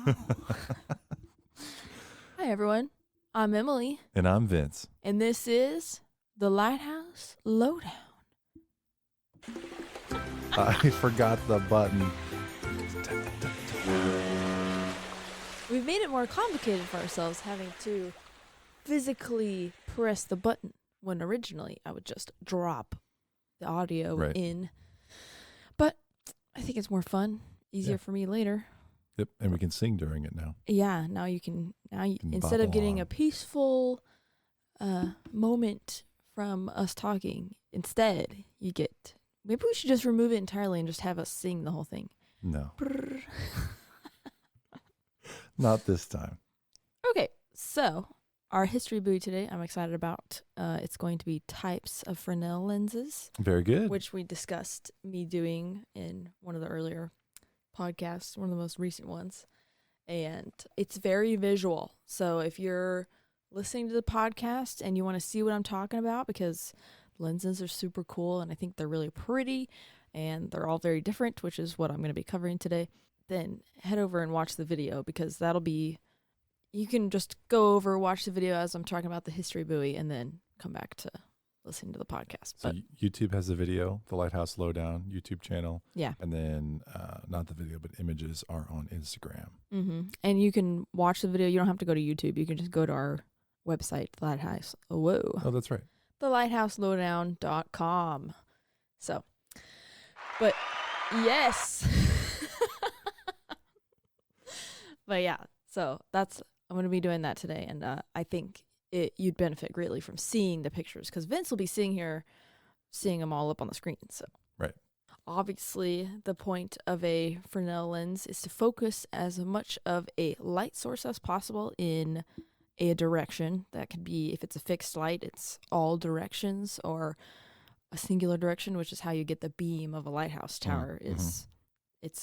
Hi, everyone. I'm Emily, And I'm Vince. and this is the Lighthouse Lowdown. I forgot the button. We've made it more complicated for ourselves having to physically press the button when originally I would just drop the audio in. But I think it's more fun, easier for me later. Yep, and we can sing during it now. Yeah, now you instead of getting a peaceful moment from us talking, instead you get, maybe we should just remove it entirely and just have us sing the whole thing. No. Not this time. Okay, so our history buoy today, I'm excited about. It's going to be types of Fresnel lenses. Very good. Which we discussed me doing in one of the earlier podcasts, one of the most recent ones. And it's very visual. So if you're listening to the podcast and you want to see what I'm talking about, because lenses are super cool and I think they're really pretty and they're all very different, which is what I'm going to be covering today, then head over and watch the video, because you can just go over, watch the video as I'm talking about the history buoy, and then come back to listening to the podcast. So YouTube has the video, the Lighthouse Lowdown YouTube channel. Yeah. And then not the video, but images are on Instagram. Mm-hmm. And you can watch the video. You don't have to go to YouTube. You can just go to our website, the Lighthouse. Oh, that's right. TheLighthouseLowdown.com. So, but yes. But yeah, so I'm going to be doing that today. And I think you'd benefit greatly from seeing the pictures, because Vince will be seeing them all up on the screen. So right. Obviously, the point of a Fresnel lens is to focus as much of a light source as possible in a direction. That could be, if it's a fixed light, it's all directions, or a singular direction, which is how you get the beam of a lighthouse tower. It's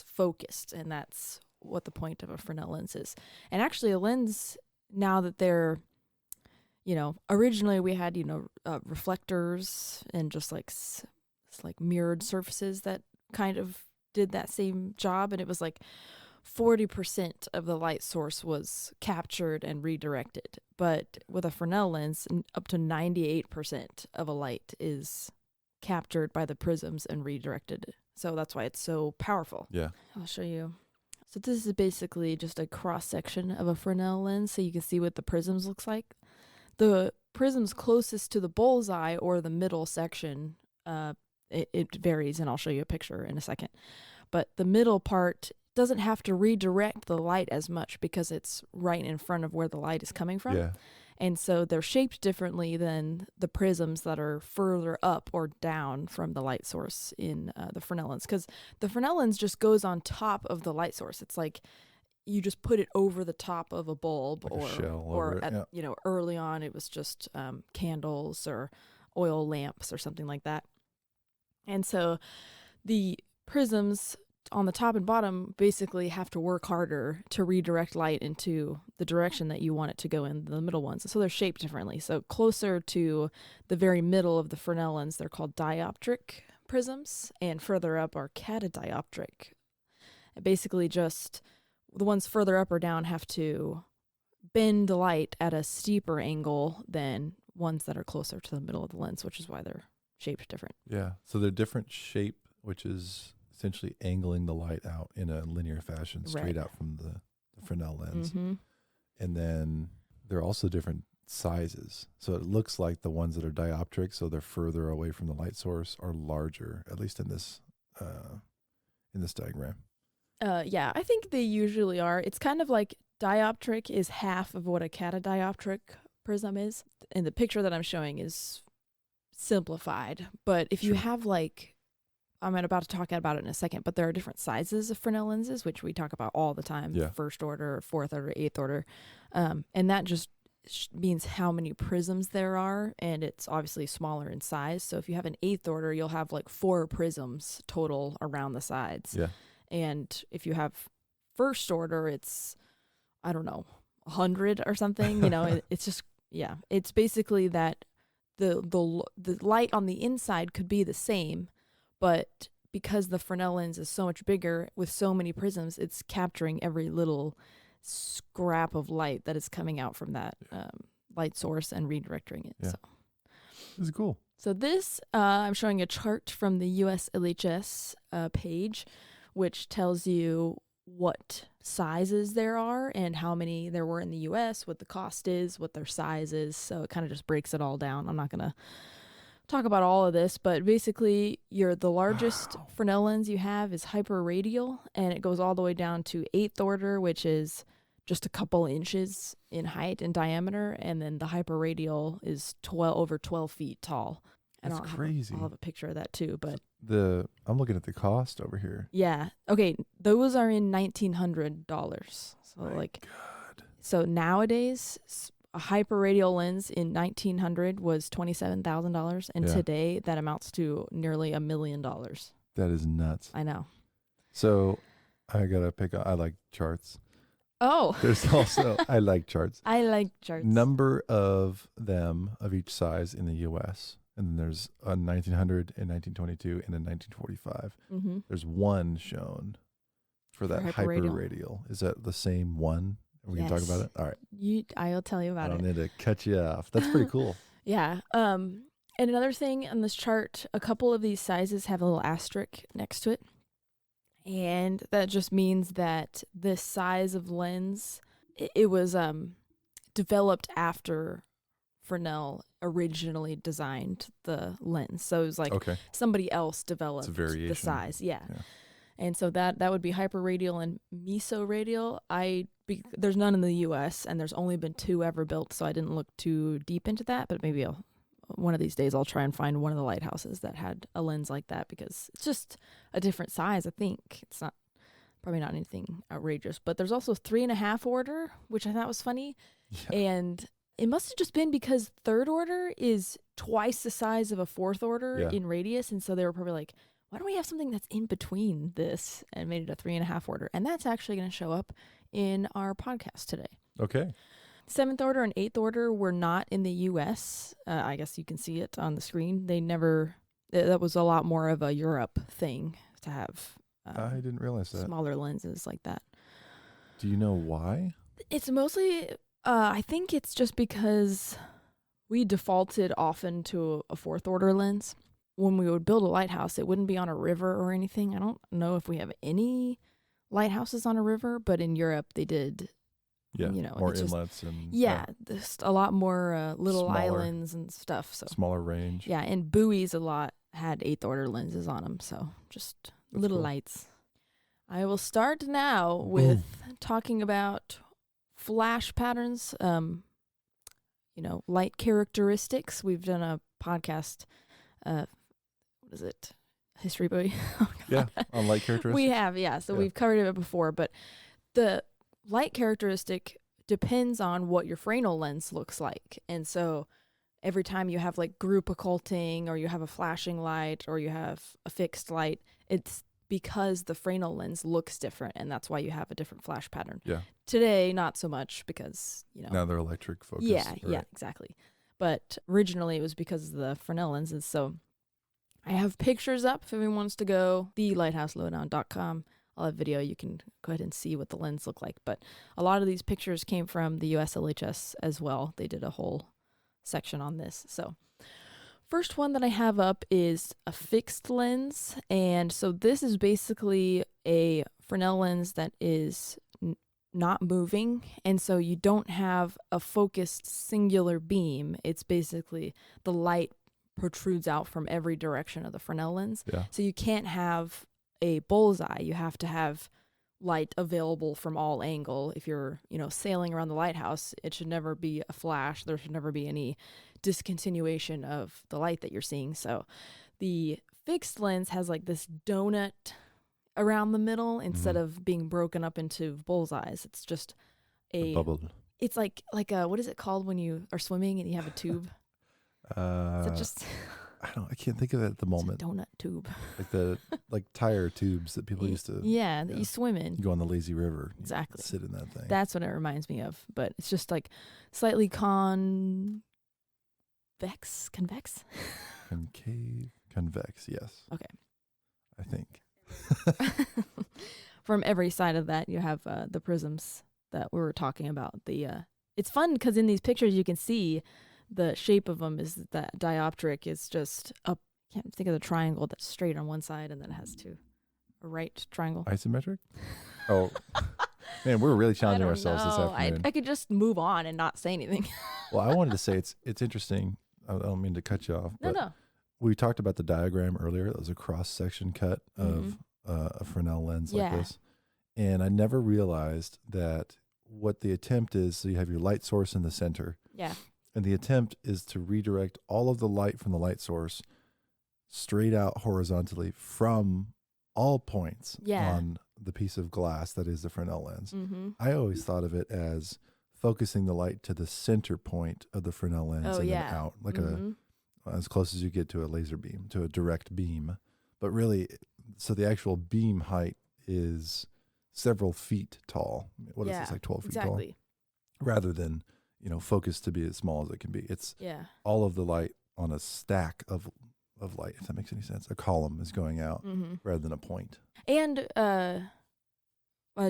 focused, and that's what the point of a Fresnel lens is. And actually a lens, now that they're, originally we had, reflectors and just like mirrored surfaces that kind of did that same job. And it was like 40% of the light source was captured and redirected. But with a Fresnel lens, up to 98% of a light is captured by the prisms and redirected. So that's why it's so powerful. Yeah. I'll show you. So this is basically just a cross-section of a Fresnel lens, so you can see what the prisms looks like. The prisms closest to the bullseye, or the middle section, it varies, and I'll show you a picture in a second. But the middle part doesn't have to redirect the light as much, because it's right in front of where the light is coming from. Yeah. And so they're shaped differently than the prisms that are further up or down from the light source in the Fresnel lens. Because the Fresnel lens just goes on top of the light source. It's like you just put it over the top of a bulb, like or a shell or over it. Yeah. Early on it was just candles or oil lamps or something like that. And so the prisms on the top and bottom basically have to work harder to redirect light into the direction that you want it to go in, the middle ones. So they're shaped differently. So closer to the very middle of the Fresnel lens, they're called dioptric prisms, and further up are catadioptric. Basically just the ones further up or down have to bend the light at a steeper angle than ones that are closer to the middle of the lens, which is why they're shaped different. Yeah. So they're different shape, which is essentially angling the light out in a linear fashion, straight out from the Fresnel lens. Mm-hmm. And then they're also different sizes. So it looks like the ones that are dioptric, so they're further away from the light source, are larger, at least in this diagram. Yeah, I think they usually are. It's kind of like dioptric is half of what a catadioptric prism is. And the picture that I'm showing is simplified. But if you have I'm about to talk about it in a second, but there are different sizes of Fresnel lenses, which we talk about all the time. Yeah. First order, fourth order, eighth order. And that just means how many prisms there are, and it's obviously smaller in size. So if you have an eighth order, you'll have like 4 prisms total around the sides. Yeah. And if you have first order, it's, I don't know, 100 or something. It's just, yeah. It's basically that the light on the inside could be the same, but because the Fresnel lens is so much bigger with so many prisms, it's capturing every little scrap of light that is coming out from that light source and redirecting it. Yeah. So This is cool. So this, I'm showing a chart from the US LHS page, which tells you what sizes there are and how many there were in the US, what the cost is, what their size is. So it kind of just breaks it all down. I'm not going to talk about all of this, but basically the largest Fresnel lens you have is hyperradial, and it goes all the way down to 8th order, which is just a couple inches in height and diameter, and then the hyperradial is over 12 feet tall. That's crazy. I'll have a picture of that too, but I'm looking at the cost over here. yeah. Okay, those are in $1,900. So God. So nowadays a hyperradial lens in 1900 was $27,000, and today that amounts to nearly $1 million. That is nuts. I know. So I gotta I like charts. Oh. There's also I like charts. I like charts. Number of them of each size in the U.S. And then there's a 1900 and 1922 and a 1945. Mm-hmm. There's one shown for that hyperradial. Is that the same one? We can talk about it. All right. I'll tell you about it. I don't need to cut you off. That's pretty cool. Yeah. And another thing on this chart, a couple of these sizes have a little asterisk next to it. And that just means that this size of lens, it was developed after Fresnel originally designed the lens. So it was like somebody else developed the size. Yeah. And so that would be hyperradial and mesoradial. There's none in the U.S., and there's only been 2 ever built, so I didn't look too deep into that, but maybe one of these days I'll try and find one of the lighthouses that had a lens like that, because it's just a different size, I think. It's probably not anything outrageous, but there's also 3.5 order, which I thought was funny. Yeah. And it must have just been because 3rd order is twice the size of a 4th order in radius, and so they were probably like, why don't we have something that's in between this, and made it a 3.5 order? And that's actually going to show up in our podcast today. Okay. 7th order and 8th order were not in the U.S. I guess you can see it on the screen. That was a lot more of a Europe thing to have. I didn't realize that. Smaller lenses like that. Do you know why? It's mostly, I think it's just because we defaulted often to a 4th order lens. When we would build a lighthouse, it wouldn't be on a river or anything. I don't know if we have any lighthouses on a river, but in Europe they did. Yeah, more inlets and just a lot more little islands and stuff. So smaller range. Yeah, and buoys a lot had 8th order lenses on them, so just little lights. I will start now with talking about flash patterns. Light characteristics. We've done a podcast. What is it? History buoy. On light characteristics. We have, So we've covered it before, but the light characteristic depends on what your Fresnel lens looks like. And so every time you have like group occulting, or you have a flashing light, or you have a fixed light, it's because the Fresnel lens looks different, and that's why you have a different flash pattern. Yeah. Today, not so much, because, now they're electric focused. Yeah, exactly. But originally it was because of the Fresnel lenses. So I have pictures up if anyone wants to go, thelighthouse.lowdown.com. I'll have video. You can go ahead and see what the lens look like. But a lot of these pictures came from the US LHS as well. They did a whole section on this. So first one that I have up is a fixed lens. And so this is basically a Fresnel lens that is not moving. And so you don't have a focused singular beam. It's basically the light protrudes out from every direction of the Fresnel lens. Yeah. So you can't have a bullseye. You have to have light available from all angle. If you're, sailing around the lighthouse, it should never be a flash. There should never be any discontinuation of the light that you're seeing. So the fixed lens has like this donut around the middle instead of being broken up into bullseyes. It's just a bubble. It's like a, what is it called when you are swimming and you have a tube? Is it just I can't think of it at the moment. It's a donut tube. Like the tire tubes that people used to. Yeah, that you swim in. You go on the lazy river. Exactly. Sit in that thing. That's what it reminds me of. But it's just like slightly convex. Concave, convex. Yes. Okay. I think. From every side of that, you have the prisms that we were talking about. It's fun because in these pictures you can see the shape of them is that dioptric is just up. I can't think of the triangle that's straight on one side and then it has a right triangle. Isometric? Oh, man, we're really I challenging don't ourselves this know. afternoon. I could just move on and not say anything. Well, I wanted to say it's interesting. I don't mean to cut you off, but No. we talked about the diagram earlier. It was a cross-section cut of a Fresnel lens like this. And I never realized that what the attempt is, so you have your light source in the center. Yeah. And the attempt is to redirect all of the light from the light source straight out horizontally from all points on the piece of glass that is the Fresnel lens. Mm-hmm. I always thought of it as focusing the light to the center point of the Fresnel lens and then out, like as close as you get to a laser beam, to a direct beam. But really, so the actual beam height is several feet tall. What is this, like 12 feet tall? Rather than, focused to be as small as it can be. It's all of the light on a stack of light, if that makes any sense. A column is going out rather than a point. And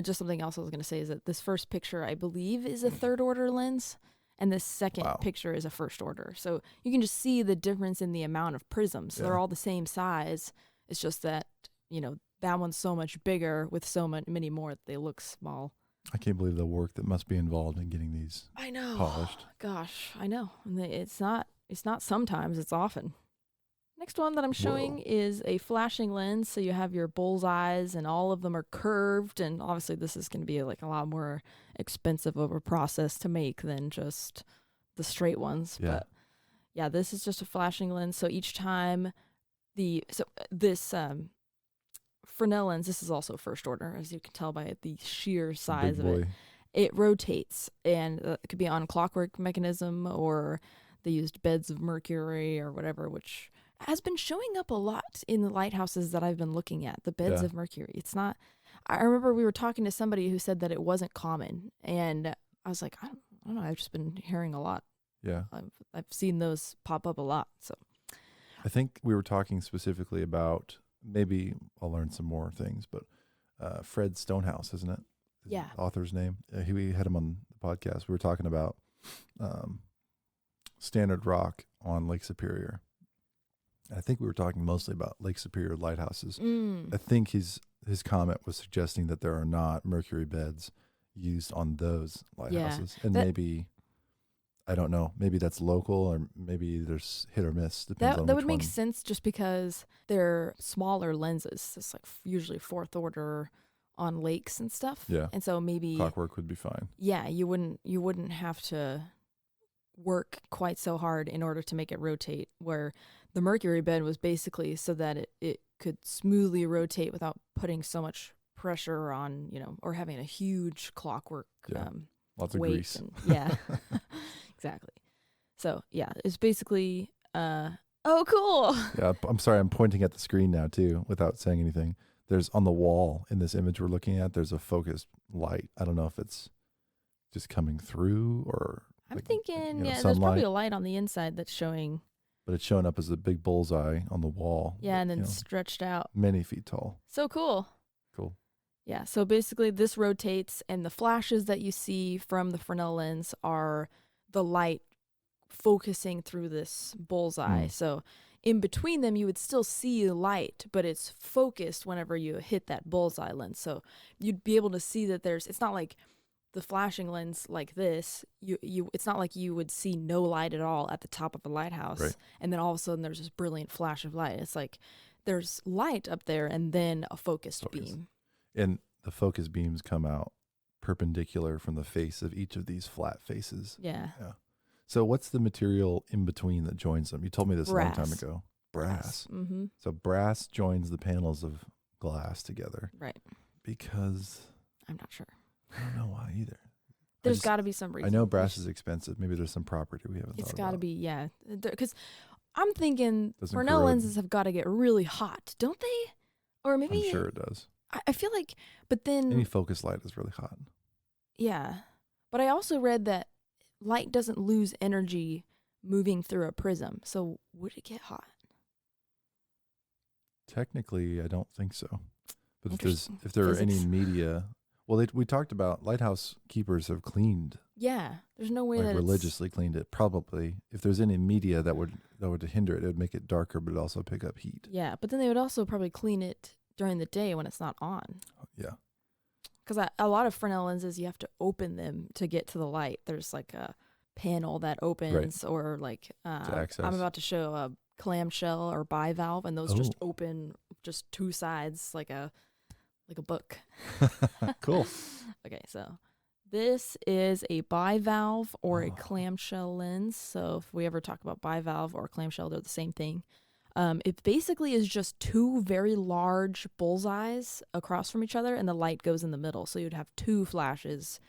just something else I was going to say is that this first picture, I believe, is a third order lens, and this second picture is a first order. So you can just see the difference in the amount of prisms. They're all the same size. It's just that, that one's so much bigger with so many more that they look small. I can't believe the work that must be involved in getting these polished. Gosh, I know. And it's not sometimes, it's often. Next one that I'm showing is a flashing lens. So you have your bullseyes and all of them are curved. And obviously this is going to be like a lot more expensive of a process to make than just the straight ones. Yeah. But yeah, this is just a flashing lens. So each time this Fresnel lens, this is also first order, as you can tell by the sheer size of it. It rotates, and it could be on a clockwork mechanism, or they used beds of mercury or whatever, which has been showing up a lot in the lighthouses that I've been looking at, the beds of mercury. It's not, I remember we were talking to somebody who said that it wasn't common, and I was like, I don't know, I've just been hearing a lot. Yeah. I've seen those pop up a lot. So I think we were talking specifically about, maybe I'll learn some more things, but Fred Stonehouse, isn't it? Yeah. The author's name. We had him on the podcast. We were talking about Standard Rock on Lake Superior. I think we were talking mostly about Lake Superior lighthouses. I think his comment was suggesting that there are not mercury beds used on those lighthouses. And maybe, I don't know, maybe that's local, or maybe there's hit or miss. Depends on that which would make one. sense just because they're smaller lenses. It's like usually fourth order on lakes and stuff. Yeah. And so maybe Clockwork would be fine. Yeah, you wouldn't have to work quite so hard in order to make it rotate, where the mercury bed was basically so that it could smoothly rotate without putting so much pressure on, or having a huge clockwork lots of weight grease. And, exactly. So yeah, it's basically oh cool. Yeah, I'm sorry, I'm pointing at the screen now too without saying anything. There's on the wall in this image we're looking at, there's a focused light. I don't know if it's just coming through or I'm thinking there's sunlight. probably a light on the inside that's showing. But it's showing up as a big bullseye on the wall. Yeah, and then stretched out. Many feet tall. So cool. Cool. Yeah, so basically this rotates, and the flashes that you see from the Fresnel lens are the light focusing through this bullseye. So in between them, you would still see light, but it's focused whenever you hit that bullseye lens. So you'd be able to see that it's not like the flashing lens like this. It's not like you would see no light at all at the top of a lighthouse, right, and then all of a sudden there's this brilliant flash of light. It's like there's light up there and then a focused beam. And the focus beams come out perpendicular from the face of each of these flat faces. Yeah. So what's the material in between that joins them? You told me this Brass. a long time ago. Brass. Mm-hmm. So brass joins the panels of glass together. Right. Because I'm not sure. I don't know why either. There's got to be some reason. I know brass is expensive. Maybe there's some property we haven't thought about. It's got to be, yeah. Because I'm thinking Doesn't Fresnel corrode. lenses have got to get really hot, don't they? Or maybe I'm sure it does. I feel like, but then Any focus light is really hot. yeah. But I also read that light doesn't lose energy moving through a prism. So would it get hot? Technically, I don't think so. But if there are Physics. any media, Well, we talked about lighthouse keepers have cleaned. Yeah, there's no way like that religiously cleaned it. Probably, if there's any media that would hinder it, it would make it darker, but it also pick up heat. Yeah, but then they would also probably clean it during the day when it's not on. Yeah. Because a lot of Fresnel lenses, you have to open them to get to the light. There's like a panel that opens, or like I'm about to show a clamshell or bivalve, and those just open just two sides like a book. Cool. Okay, so this is a bivalve or a clamshell lens. So if we ever talk about bivalve or clamshell, they're the same thing. It basically is just two very large bullseyes across from each other, and the light goes in the middle. So you'd have two flashes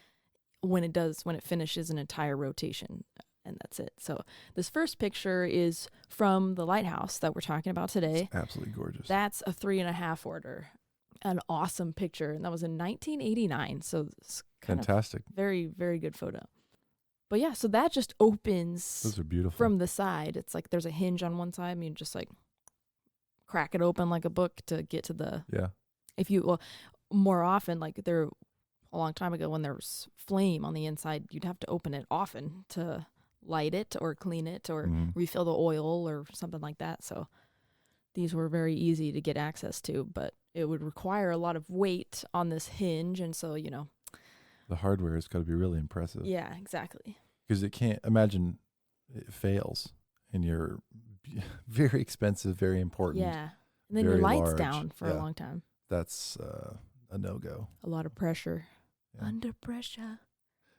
when it finishes an entire rotation, and that's it. So this first picture is from the Lighthouse that we're talking about today. It's absolutely gorgeous. That's a 3.5 order. An awesome picture, and that was in 1989. So it's fantastic, very, very good photo. But yeah, so that just opens. Those are beautiful from the side. It's like there's a hinge on one side. I mean, just like crack it open like a book to get to the. Yeah. More often, like a long time ago when there was flame on the inside, you'd have to open it often to light it or clean it or refill the oil or something like that. So these were very easy to get access to, but it would require a lot of weight on this hinge, and so the hardware has got to be really impressive. Yeah, exactly. Because it can't imagine it fails, and you're very expensive, very important. Yeah, and then your light's down for a long time. That's a no-go. A lot of pressure. Yeah. Under pressure.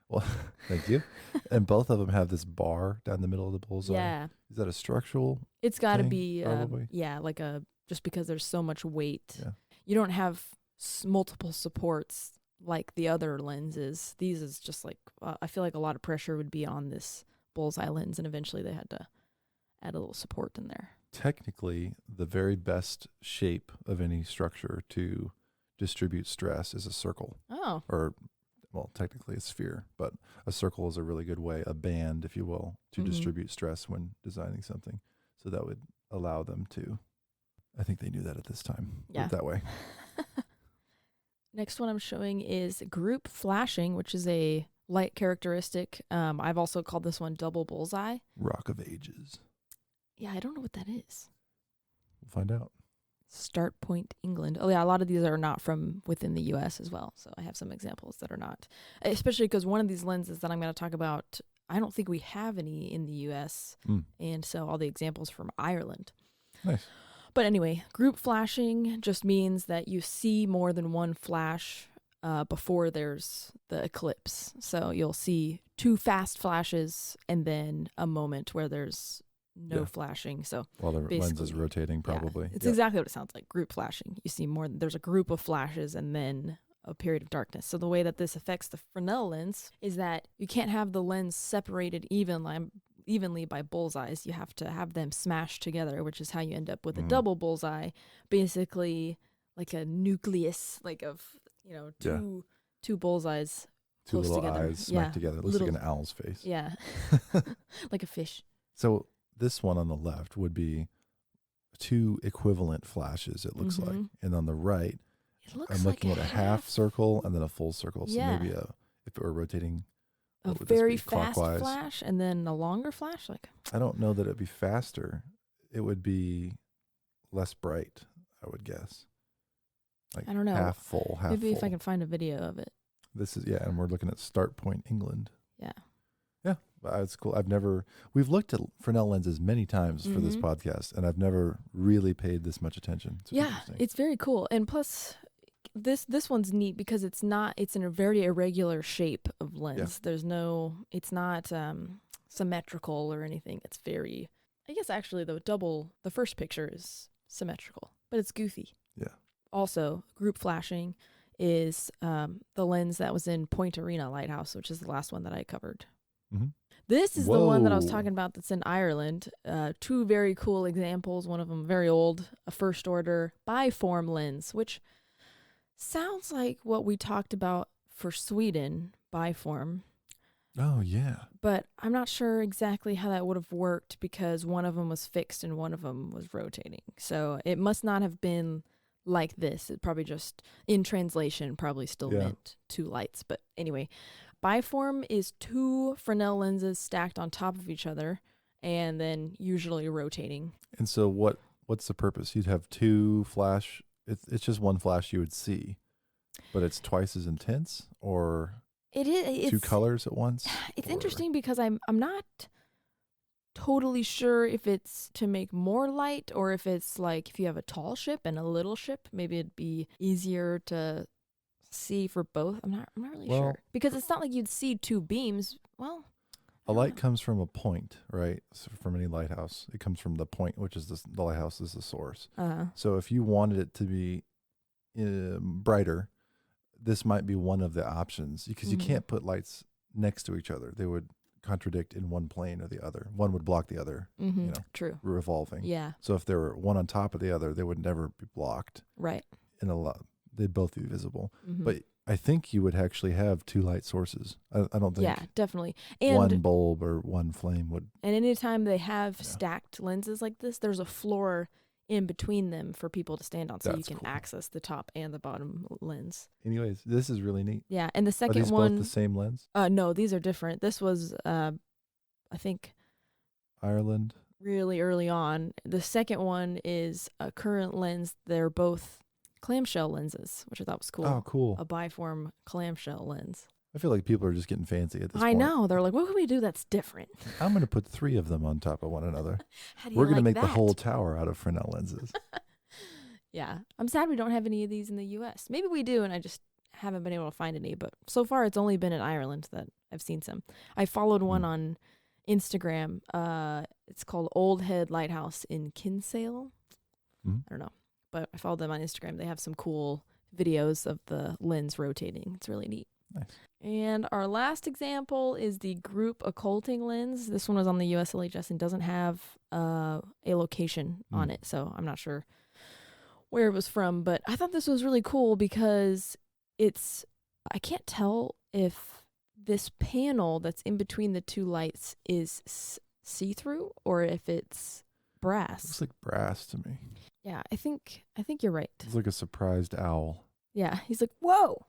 Well, thank you. And both of them have this bar down the middle of the bullseye. Yeah. Is that a structural? It's got to be, just because there's so much weight. Yeah. You don't have multiple supports like the other lenses. These is just like, I feel like a lot of pressure would be on this bullseye lens, and eventually they had to add a little support in there. Technically, the very best shape of any structure to distribute stress is a circle. Oh. Or, well, technically a sphere, but a circle is a really good way, a band, if you will, to distribute stress when designing something. So that would allow them to, I think they knew that at this time. Yeah. Put it that way. Next one I'm showing is group flashing, which is a light characteristic. I've also called this one double bullseye. Rock of Ages. Yeah, I don't know what that is. We'll find out. Start Point, England. Oh yeah, a lot of these are not from within the U.S. as well. So I have some examples that are not, especially because one of these lenses that I'm going to talk about, I don't think we have any in the U.S. And so all the examples from Ireland. Nice. But anyway, group flashing just means that you see more than one flash before there's the eclipse. So you'll see two fast flashes and then a moment where there's no flashing. So while the lens is rotating, probably. Yeah, it's exactly what it sounds like, group flashing. You see more, there's a group of flashes and then a period of darkness. So the way that this affects the Fresnel lens is that you can't have the lens separated evenly by bullseyes. You have to have them smashed together, which is how you end up with a double bullseye, basically like a nucleus, like of, two bullseyes two close little together. eyes smacked together. It looks like an owl's face. Yeah. Like a fish. So this one on the left would be two equivalent flashes, it looks like. And on the right, I'm looking at a half circle and then a full circle. So maybe if it were rotating, a very fast flash and then a longer flash. Like, I don't know that it'd be faster. It would be less bright, I would guess. Like I don't know. Half full, half maybe full. if I can find a video of it. This is, and we're looking at Start Point, England. Yeah. Yeah, it's cool. We've looked at Fresnel lenses many times for this podcast, and I've never really paid this much attention. It's very cool. And plus, this one's neat because it's in a very irregular shape of lens. Yeah. It's not symmetrical or anything. It's very, I guess actually the first picture is symmetrical, but it's goofy. Yeah. Also, group flashing is the lens that was in Point Arena Lighthouse, which is the last one that I covered. This is the one that I was talking about that's in Ireland. Two very cool examples. One of them very old, a first order biform lens, which sounds like what we talked about for Sweden, biform. Oh, yeah. But I'm not sure exactly how that would have worked because one of them was fixed and one of them was rotating. So it must not have been like this. It probably just, in translation, probably still Yeah. meant 2 lights. But anyway, biform is 2 Fresnel lenses stacked on top of each other and then usually rotating. And so what's the purpose? You'd have 2 flash. It's just one flash you would see, but it's twice as intense, or It's 2 colors at once? It's or... interesting because I'm not totally sure if it's to make more light or if it's like if you have a tall ship and a little ship, maybe it'd be easier to see for both. I'm not really sure, because it's not like you'd see 2 beams. Well, a light comes from a point, right? So from any lighthouse, it comes from the point, which is the lighthouse is the source. So if you wanted it to be brighter, this might be one of the options, because you can't put lights next to each other. They would contradict in one plane or the other. One would block the other, True. revolving. Yeah. So if they were one on top of the other, they would never be blocked. Right. They'd both be visible. But I think you would actually have 2 light sources. I don't think. Yeah, definitely. And one bulb or one flame would. And anytime they have stacked lenses like this, there's a floor in between them for people to stand on, so you can access the top and the bottom lens. Anyways, this is really neat. Yeah, and the second Are these one, both the same lens? No, these are different. This was, I think, Ireland. Really early on. The second one is a current lens. They're both clamshell lenses, which I thought was cool. Oh, cool. A biform clamshell lens. I feel like people are just getting fancy at this point. I know. They're like, what can we do that's different? I'm going to put 3 of them on top of one another. How do you We're going to like make that? the whole tower out of Fresnel lenses. Yeah. I'm sad we don't have any of these in the U.S. Maybe we do, and I just haven't been able to find any. But so far, it's only been in Ireland that I've seen some. I followed one on Instagram. It's called Old Head Lighthouse in Kinsale. I don't know. But I followed them on Instagram. They have some cool videos of the lens rotating. It's really neat. Nice. And our last example is the group occulting lens. This one was on the US LHS and doesn't have a location on it, so I'm not sure where it was from. But I thought this was really cool because I can't tell if this panel that's in between the 2 lights is see-through or if it's brass. Looks like brass to me. Yeah, I think you're right. It's like a surprised owl. Yeah, he's like, whoa.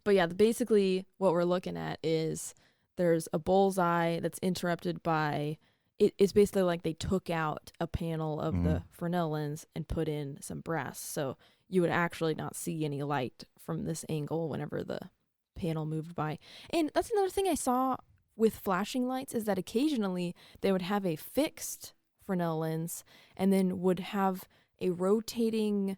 But yeah, basically what we're looking at is there's a bullseye that's interrupted by, it's basically like they took out a panel of the Fresnel lens and put in some brass. So you would actually not see any light from this angle whenever the panel moved by. And that's another thing I saw with flashing lights, is that occasionally they would have a fixed Fresnel lens and then would have a rotating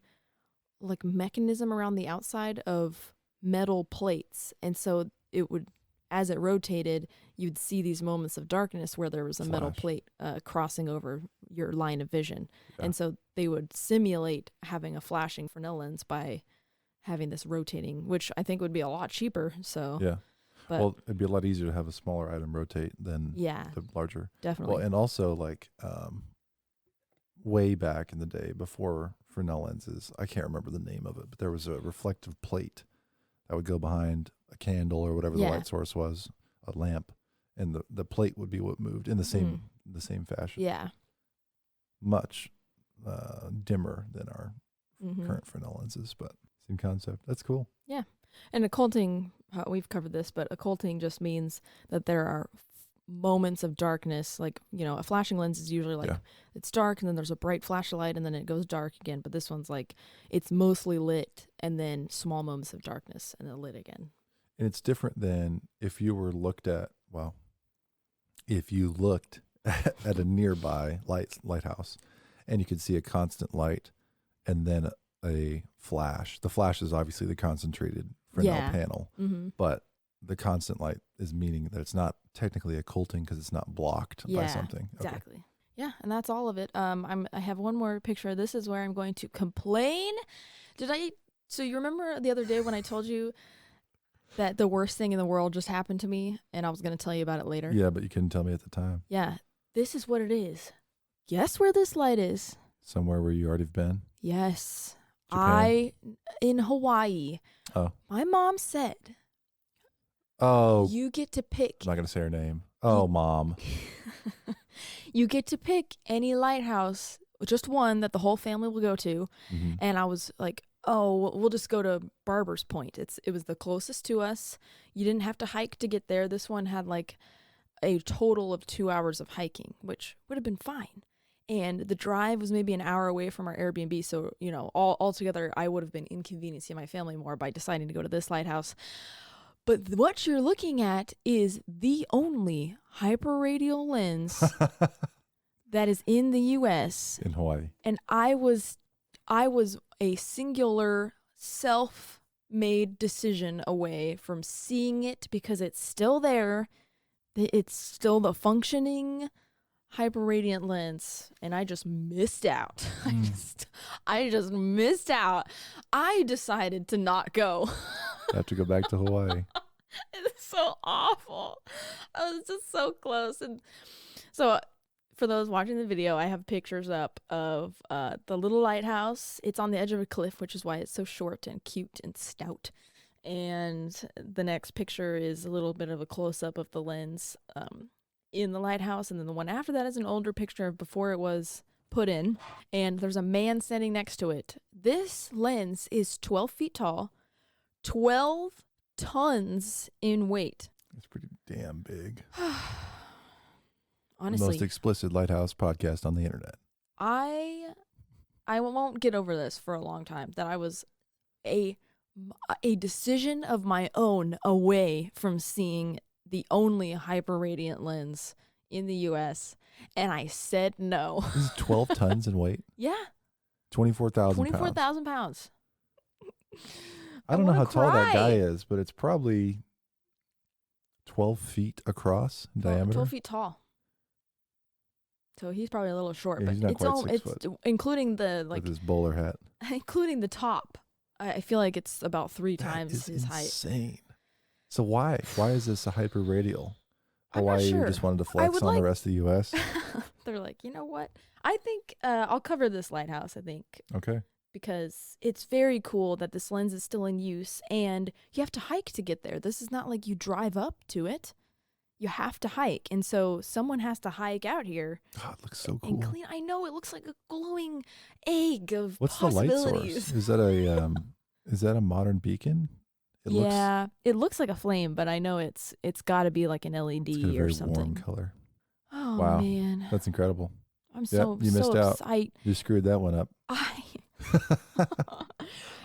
like mechanism around the outside of metal plates, and so it would, as it rotated, you'd see these moments of darkness where there was a metal plate crossing over your line of vision. And so they would simulate having a flashing Fresnel lens by having this rotating, which I think would be a lot cheaper. So but, well, it'd be a lot easier to have a smaller item rotate than the larger. Definitely. Well, and also like way back in the day before Fresnel lenses, I can't remember the name of it, but there was a reflective plate that would go behind a candle or whatever the light source was, a lamp, and the plate would be what moved in the same fashion. Yeah. Much dimmer than our current Fresnel lenses, but same concept. That's cool. Yeah. And occulting, we've covered this, but occulting just means that there are moments of darkness. Like, a flashing lens is usually like it's dark and then there's a bright flashlight and then it goes dark again. But this one's like it's mostly lit and then small moments of darkness and then lit again. And it's different than if you were looked at, if you looked at a nearby lighthouse and you could see a constant light and then a flash. The flash is obviously the concentrated Fresnel panel, but the constant light is meaning that it's not technically occulting because it's not blocked by something. Exactly. Okay. Yeah, and that's all of it. I have one more picture. This is where I'm going to complain. So you remember the other day when I told you that the worst thing in the world just happened to me and I was going to tell you about it later? Yeah, but you couldn't tell me at the time. Yeah, this is what it is. Guess where this light is? Somewhere where you already have been? Yes. Japan? In Hawaii. Oh. My mom said, you get to pick. I'm not going to say her name. Oh, Mom. You get to pick any lighthouse just one that the whole family will go to. Mm-hmm. And I was like, oh, we'll just go to Barber's Point. It was the closest to us. You didn't have to hike to get there. This one had like a total of 2 hours of hiking, which would have been fine. And the drive was maybe an hour away from our Airbnb. So, you know, altogether, I would have been inconveniencing my family more by deciding to go to this lighthouse. But what you're looking at is the only hyperradial lens that is in the U.S. in Hawaii. And I was a singular self-made decision away from seeing it because it's still there. It's still the functioning hyperradiant lens, and I just missed out. I just missed out. I decided to not go. Have to go back to Hawaii. It's so awful. I was just so close. And so for those watching the video, I have pictures up of the little lighthouse. It's on the edge of a cliff, which is why it's so short and cute and stout. And the next picture is a little bit of a close-up of the lens in the lighthouse. And then the one after that is an older picture of before it was put in. And there's a man standing next to it. This lens is 12 feet tall, 12 tons in weight. It's pretty damn big. Honestly. The most explicit lighthouse podcast on the internet. I won't get over this for a long time, that I was a decision of my own away from seeing the only hyperradiant lens in the U.S., and I said no. This is 12 tons in weight? Yeah. 24,000 pounds. 24,000 pounds. I don't know how tall that guy cry. is, but it's probably 12 feet across in diameter. 12 feet tall. So he's probably a little short, Yeah, but he's not it's quite 6 foot. including the With his bowler hat. including the top. I feel like it's about 3 That times is his height. insane. So why is this a hyper radial? I'm not Hawaii sure. just wanted to flex on the rest of the U.S. They're like, you know what? I think I'll cover this lighthouse. I think Okay. because it's very cool that this lens is still in use, and you have to hike to get there. This is not like you drive up to it. You have to hike, and so someone has to hike out here. God, it looks so cool. And clean. I know it looks like a glowing egg of What's the light possibilities. source? Is that a modern beacon? It looks like a flame, but I know it's got to be like an LED It's got a very or something. warm color. Oh Wow. man, That's incredible. I'm Yep, so you missed out. excited. You screwed that one up. If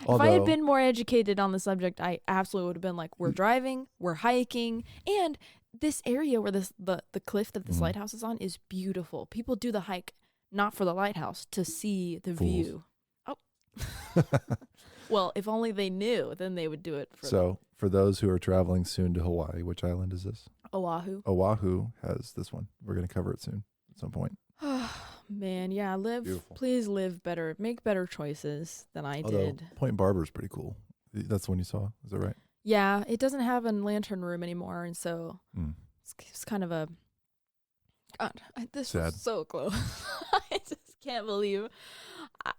I had been more educated on the subject, I absolutely would have been like, we're driving, we're hiking, and this area where the cliff that this lighthouse is on is beautiful. People do the hike not for the lighthouse, to see the view. Oh. Well, if only they knew, then they would do it for those who are traveling soon to Hawaii, which island is this? Oahu. Oahu has this one. We're going to cover it soon at some point. Man, yeah, Beautiful. Please live better. Make better choices than I did. Point Barber's pretty cool. That's the one you saw. Is that right? Yeah, it doesn't have a lantern room anymore, and so it's kind of a... God, this Sad. was so close. I just can't believe...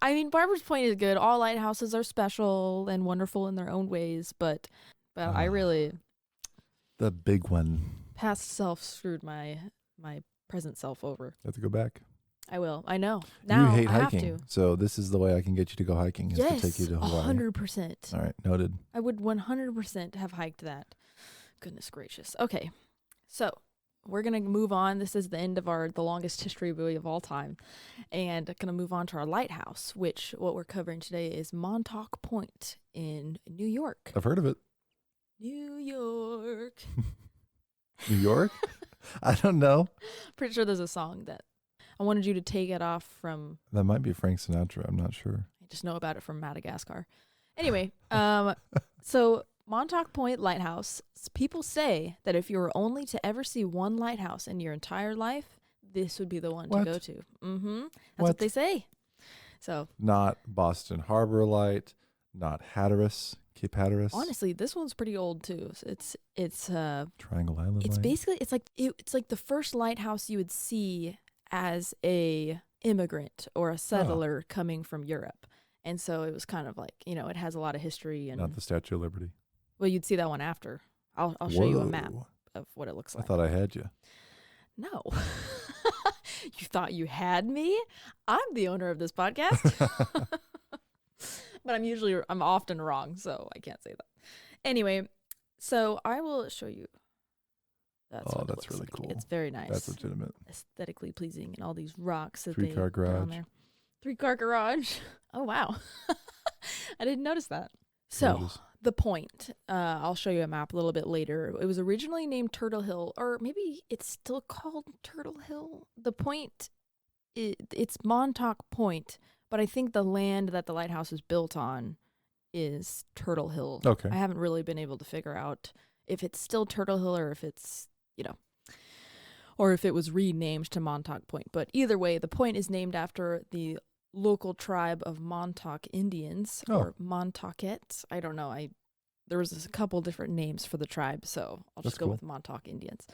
I mean, Barber's Point is good. All lighthouses are special and wonderful in their own ways, but I really... The big one. Past self screwed my present self over. You have to go back. I will. I know. Now you hate I hiking, have to. so this is the way I can get you to go hiking, is to take you to Hawaii. 100%. All right, noted. I would 100% have hiked that. Goodness gracious. Okay, so we're going to move on. This is the end of the longest history movie of all time. And going to move on to our lighthouse, which what we're covering today is Montauk Point in New York. I've heard of it. New York. New York? I don't know. Pretty sure there's a song that I wanted you to take it off from. That might be Frank Sinatra. I'm not sure. I just know about it from Madagascar. Anyway, so Montauk Point Lighthouse, people say that if you were only to ever see one lighthouse in your entire life, this would be the one to go to. That's what they say. So not Boston Harbor Light, not Hatteras, Cape Hatteras. Honestly, this one's pretty old too. It's Triangle Island. It's Light. basically it's like the first lighthouse you would see as a immigrant or a settler coming from Europe. And so it was kind of like, it has a lot of history. And not the Statue of Liberty. Well, you'd see that one after. I'll show you a map of what it looks like. I thought I had you. No. You thought you had me? I'm the owner of this podcast. But I'm often wrong, so I can't say that. Anyway, so I will show you. That's really cool. It's very nice. That's legitimate. Aesthetically pleasing, and all these rocks that 3-car put on garage. there. 3-car garage. Oh, wow. I didn't notice that. So, Gorgeous. the point, I'll show you a map a little bit later. It was originally named Turtle Hill, or maybe it's still called Turtle Hill. The point, it's Montauk Point, but I think the land that the lighthouse is built on is Turtle Hill. Okay. I haven't really been able to figure out if it's still Turtle Hill or if it's, or if it was renamed to Montauk Point. But either way, the point is named after the local tribe of Montauk Indians or Montauquets. I don't know. There was a couple different names for the tribe, so I'll just go with Montauk Indians.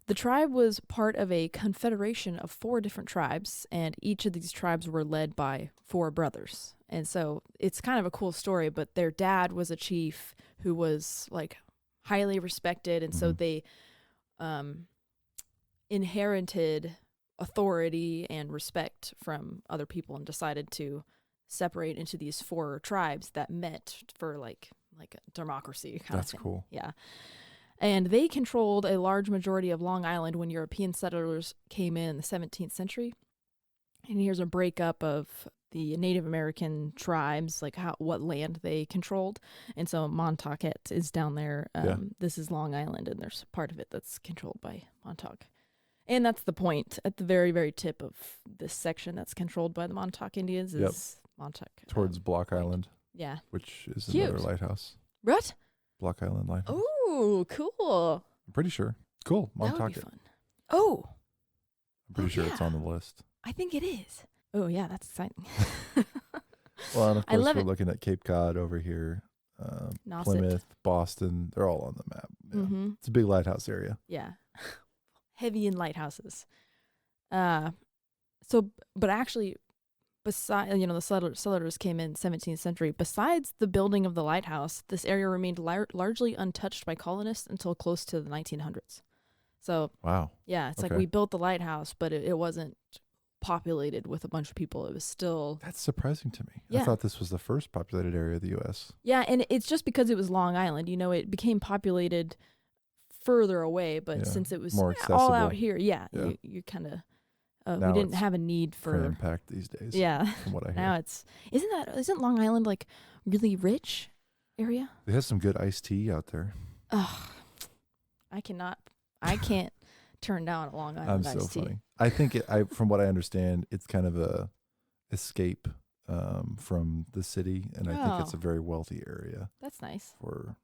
The tribe was part of a confederation of 4 different tribes, and each of these tribes were led by 4 brothers. And so it's kind of a cool story, but their dad was a chief who was like highly respected, and so they inherited authority and respect from other people and decided to separate into these 4 tribes that met for like a democracy kind of thing. That's cool. Yeah. And they controlled a large majority of Long Island when European settlers came in the 17th century. And here's a breakup of the Native American tribes, like what land they controlled. And so Montaukett is down there. This is Long Island, and there's part of it that's controlled by Montauk. And that's the point. At the very, very tip of this section that's controlled by the Montauk Indians is Montauk. Towards Block Island. Yeah. Which is another lighthouse. What? Block Island Lighthouse. Oh, cool. I'm pretty sure. Cool. Montauk. That would be fun. Oh. I'm pretty sure it's on the list. I think it is. Oh, yeah, that's exciting. Well, and of course, we're looking at Cape Cod over here. Plymouth, Boston, they're all on the map. Yeah. Mm-hmm. It's a big lighthouse area. Yeah. Heavy in lighthouses. But actually, besides, the settlers came in 17th century. Besides the building of the lighthouse, this area remained largely untouched by colonists until close to the 1900s. So, wow. Yeah, it's like we built the lighthouse, but it wasn't populated with a bunch of people. It was still... That's surprising to me. Yeah. I thought this was the first populated area of the U.S. Yeah, and it's just because it was Long Island. It became populated further away, but since it was more all out here, you kind of... we didn't have a need for... cram-packed these days. Yeah. From what I hear. Now isn't Long Island like really rich area? They have some good iced tea out there. Ugh. I can't turn down a Long Island iced tea. Funny. I think from what I understand, it's kind of a escape from the city, and I think it's a very wealthy area. That's nice. For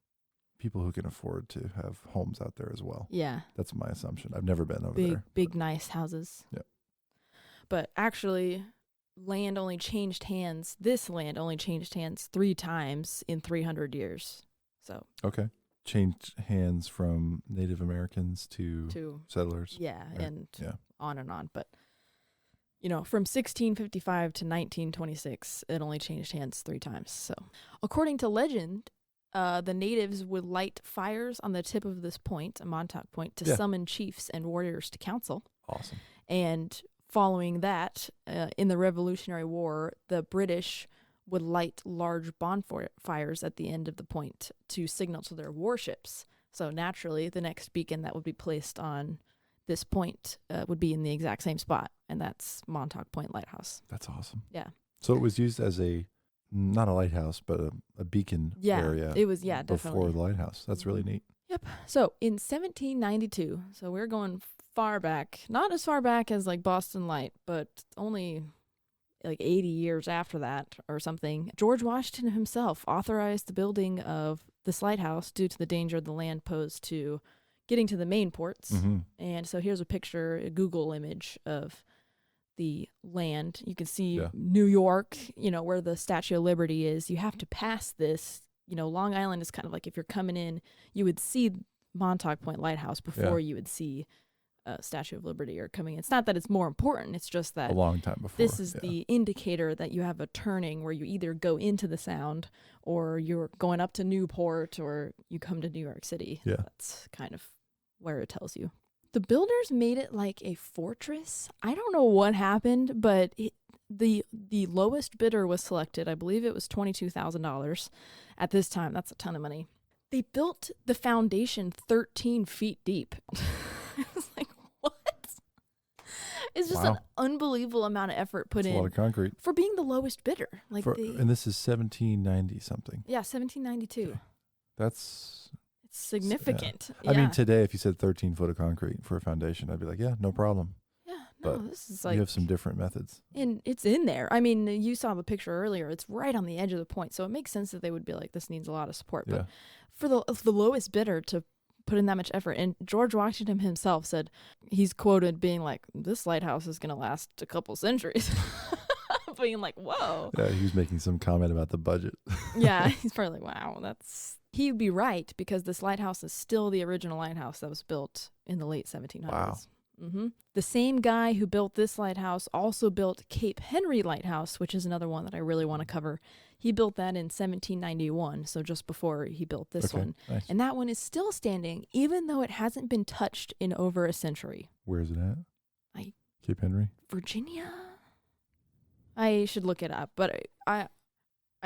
people who can afford to have homes out there as well. Yeah. That's my assumption. I've never been over there. Big, nice houses. Yeah. But actually, this land only changed hands 3 times in 300 years. So. Okay. Changed hands from Native Americans to settlers. Yeah, right? And on and on. But, from 1655 to 1926, it only changed hands 3 times. So, according to legend, the natives would light fires on the tip of this point, a Montauk Point, to summon chiefs and warriors to council. Awesome. And following that, in the Revolutionary War, the British would light large bonfires at the end of the point to signal to their warships. So naturally, the next beacon that would be placed on this point would be in the exact same spot, and that's Montauk Point Lighthouse. That's awesome. Yeah. So it was used as not a lighthouse, but a beacon area. It was, definitely. Before the lighthouse. That's really neat. Yep. So in 1792, so we're going far back, not as far back as like Boston Light, but only like 80 years after that or something, George Washington himself authorized the building of this lighthouse due to the danger the land posed to getting to the main ports. Mm-hmm. And so here's a Google image of the land. You can see New York, where the Statue of Liberty is. You have to pass this. Long Island is kind of like if you're coming in, you would see Montauk Point Lighthouse before you would see Statue of Liberty or coming in. It's not that it's more important. It's just that a long time before. This is the indicator that you have a turning where you either go into the Sound or you're going up to Newport or you come to New York City. Yeah. That's kind of where it tells you. The builders made it like a fortress. I don't know what happened, but the lowest bidder was selected. I believe it was $22,000 at this time. That's a ton of money. They built the foundation 13 feet deep. I was like, what? It's just an unbelievable amount of effort put in. A lot of concrete. For being the lowest bidder. And this is 1790 something. Yeah, 1792. Okay. That's... It's significant. Yeah. I mean, today, if you said 13 foot of concrete for a foundation, I'd be like, yeah, no problem. Yeah, no, but this is like... You have some different methods. And it's in there. I mean, you saw the picture earlier. It's right on the edge of the point. So it makes sense that they would be like, this needs a lot of support. Yeah. But for the lowest bidder to put in that much effort, and George Washington himself said, he's quoted being like, this lighthouse is going to last a couple centuries. Being like, whoa. Yeah, he was making some comment about the budget. Yeah, he's probably like, wow, that's... He'd be right, because this lighthouse is still the original lighthouse that was built in the late 1700s. Wow. Mm-hmm. The same guy who built this lighthouse also built Cape Henry Lighthouse, which is another one that I really want to cover. He built that in 1791, so just before he built this one. Nice. And that one is still standing, even though it hasn't been touched in over a century. Where is it at? Cape Henry? Virginia? I should look it up, but I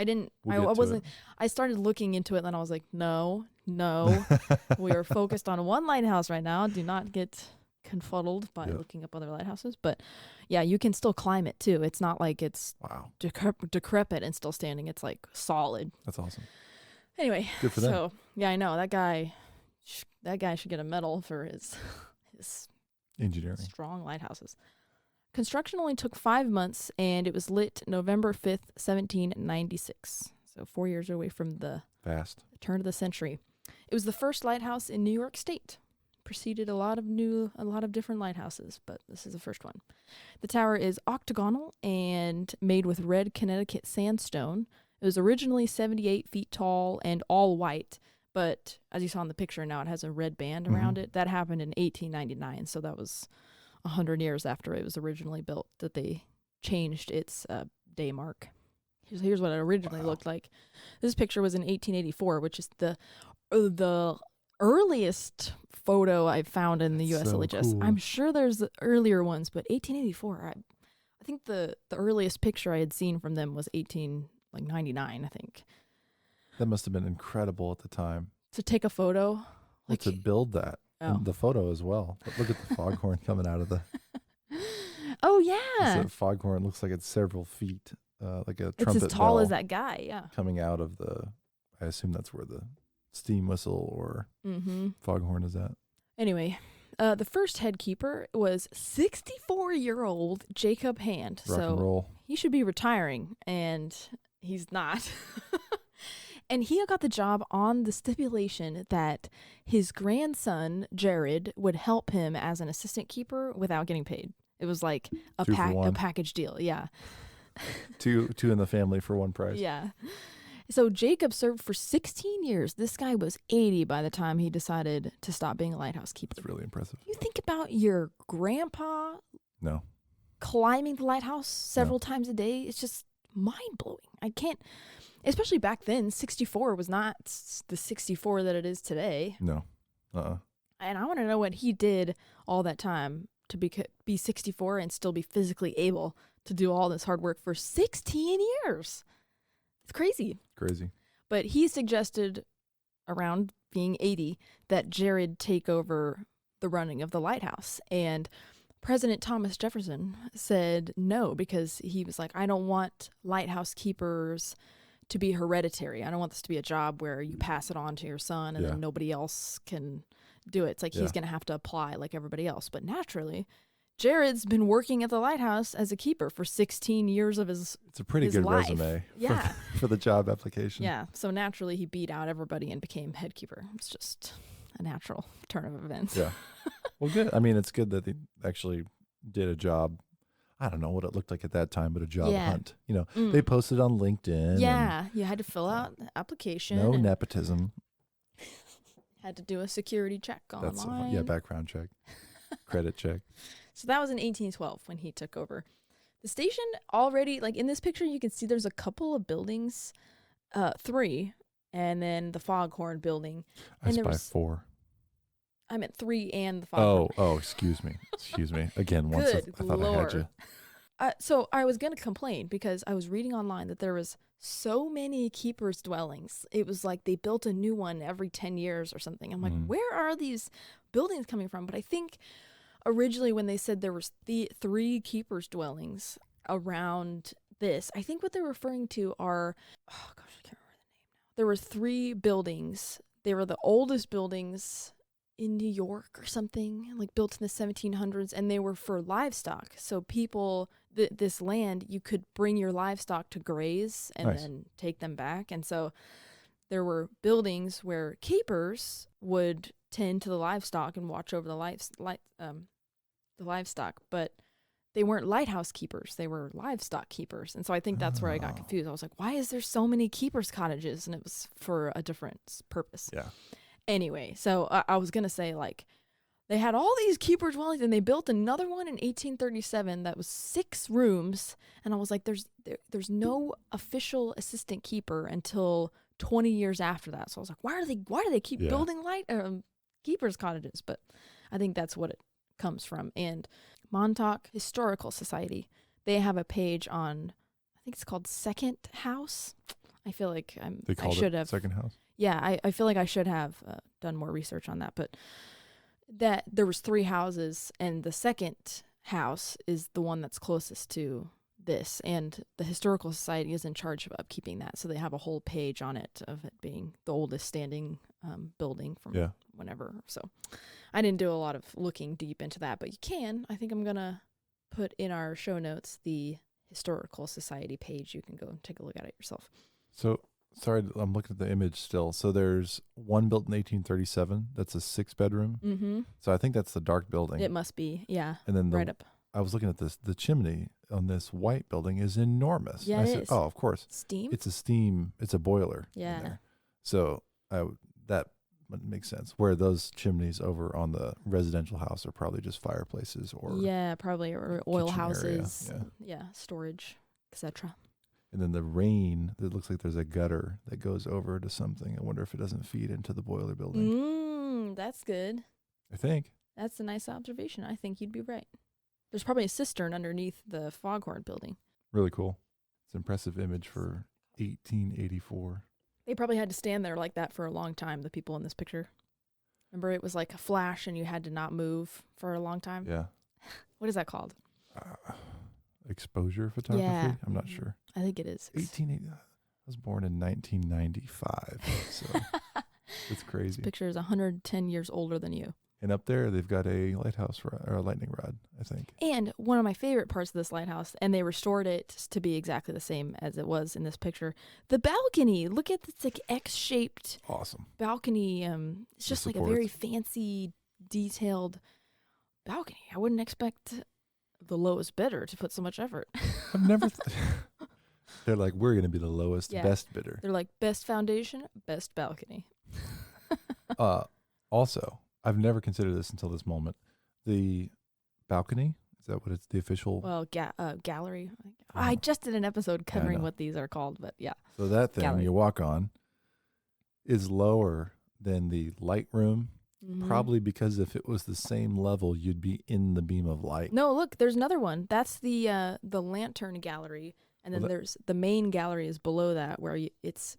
didn't, I wasn't, I started looking into it and then I was like, no, we are focused on one lighthouse right now. Do not get confuddled by looking up other lighthouses. But yeah, you can still climb it too. It's not like it's decrepit and still standing. It's like solid. That's awesome. Anyway, good for them. So yeah, I know that guy should get a medal for his engineering, strong lighthouses. Construction only took 5 months, and it was lit November 5th, 1796. So 4 years away from the turn of the century. It was the first lighthouse in New York State. Preceded a lot of different lighthouses, but this is the first one. The tower is octagonal and made with red Connecticut sandstone. It was originally 78 feet tall and all white, but as you saw in the picture, now it has a red band around it. That happened in 1899, so that was 100 years after it was originally built that they changed its day mark. Here's what it originally looked like. This picture was in 1884, which is the earliest photo I've found in the USLHS. So cool. I'm sure there's earlier ones, but 1884, I think the earliest picture I had seen from them was 1899, I think. That must have been incredible at the time. To take a photo? Like to build that. Oh. And the photo as well. But look at the foghorn coming out of the... Oh, yeah. The foghorn looks like it's several feet, like a trumpet bell. It's as tall as that guy, yeah. Coming out of I assume that's where the steam whistle or foghorn is at. Anyway, the first head keeper was 64-year-old Jacob Hand. Rock and roll. He should be retiring, and he's not. And he got the job on the stipulation that his grandson, Jared, would help him as an assistant keeper without getting paid. It was like a package deal. Yeah. two in the family for one price. Yeah. So Jacob served for 16 years. This guy was 80 by the time he decided to stop being a lighthouse keeper. That's really impressive. You think about your grandpa climbing the lighthouse several times a day. It's just mind-blowing. I can't... Especially back then, 64 was not the 64 that it is today. No. And I want to know what he did all that time to be 64 and still be physically able to do all this hard work for 16 years. It's crazy. Crazy. But he suggested, around being 80, that Jared take over the running of the lighthouse. And President Thomas Jefferson said no, because he was like, I don't want lighthouse keepers to be hereditary. I don't want this to be a job where you pass it on to your son and then nobody else can do it. It's like he's going to have to apply like everybody else. But naturally, Jared's been working at the lighthouse as a keeper for 16 years of his It's a pretty good life. resume for the job application. Yeah. So naturally, he beat out everybody and became head keeper. It's just a natural turn of events. Yeah. Well, good. I mean, it's good that they actually did a job. I don't know what it looked like at that time, but a job hunt. You know, they posted on LinkedIn. Yeah, you had to fill out the application. No nepotism. Had to do a security check online. Background check, credit check. So that was in 1812 when he took over. The station already, like in this picture, you can see there's a couple of buildings, 3, and then the Foghorn building. I spy 4. I meant 3 and the foghorn. Oh, excuse me. Again, once I thought I had you. So I was going to complain because I was reading online that there was so many keepers' dwellings. It was like they built a new one every 10 years or something. I'm like, where are these buildings coming from? But I think originally when they said there was 3 keepers' dwellings around this, I think what they're referring to are, oh gosh, I can't remember the name now. There were 3 buildings. They were the oldest buildings in New York or something, like built in the 1700s, and they were for livestock. So people, this land, you could bring your livestock to graze and then take them back. And so there were buildings where keepers would tend to the livestock and watch over the livestock, but they weren't lighthouse keepers. They were livestock keepers. And so I think that's where I got confused. I was like, why is there so many keepers' cottages? And it was for a different purpose. Yeah. Anyway, so I was going to say, like, they had all these keeper dwellings, and they built another one in 1837 that was 6 rooms. And I was like, there's no official assistant keeper until 20 years after that. So I was like, why do they keep building keepers' cottages? But I think that's what it comes from. And Montauk Historical Society, they have a page on, I think it's called Second House. I feel like I should have. Second House? Yeah, I feel like I should have done more research on that. But that there was 3 houses, and the second house is the one that's closest to this. And the Historical Society is in charge of upkeeping that. So they have a whole page on it of it being the oldest standing building from whenever. So I didn't do a lot of looking deep into that, but you can. I think I'm going to put in our show notes the Historical Society page. You can go and take a look at it yourself. So, sorry, I'm looking at the image still. So there's one built in 1837. That's a 6-bedroom. Mm-hmm. So I think that's the dark building. It must be, yeah. And then right up. I was looking at this. The chimney on this white building is enormous. Yeah, I it said, is. oh, of course. Steam? It's a boiler. Yeah. In there. So that makes sense. Where those chimneys over on the residential house are probably just fireplaces or probably or oil houses. Area. Yeah, storage, etc. And then the rain, it looks like there's a gutter that goes over to something. I wonder if it doesn't feed into the boiler building. That's good. I think. That's a nice observation. I think you'd be right. There's probably a cistern underneath the foghorn building. Really cool. It's an impressive image for 1884. They probably had to stand there like that for a long time, the people in this picture. Remember, it was like a flash and you had to not move for a long time? Yeah. What is that called? Exposure photography? Yeah. I'm not sure. I think it is. 1880. I was born in 1995, so it's crazy. This picture is 110 years older than you. And up there, they've got a lighthouse or a lightning rod, I think. And one of my favorite parts of this lighthouse, and they restored it to be exactly the same as it was in this picture, the balcony. Look at this like X-shaped balcony. It's just like a very fancy, detailed balcony. I wouldn't expect the lowest bidder to put so much effort. I've never... They're like, we're going to be the lowest, best bidder. They're like, best foundation, best balcony. Also... I've never considered this until this moment. The balcony, is that what it's the official? Well, gallery. I just did an episode covering what these are called, but yeah. So that thing gallery. You walk on is lower than the light room, probably because if it was the same level, you'd be in the beam of light. No, look, there's another one. That's the lantern gallery, and then there's the main gallery is below that where it's.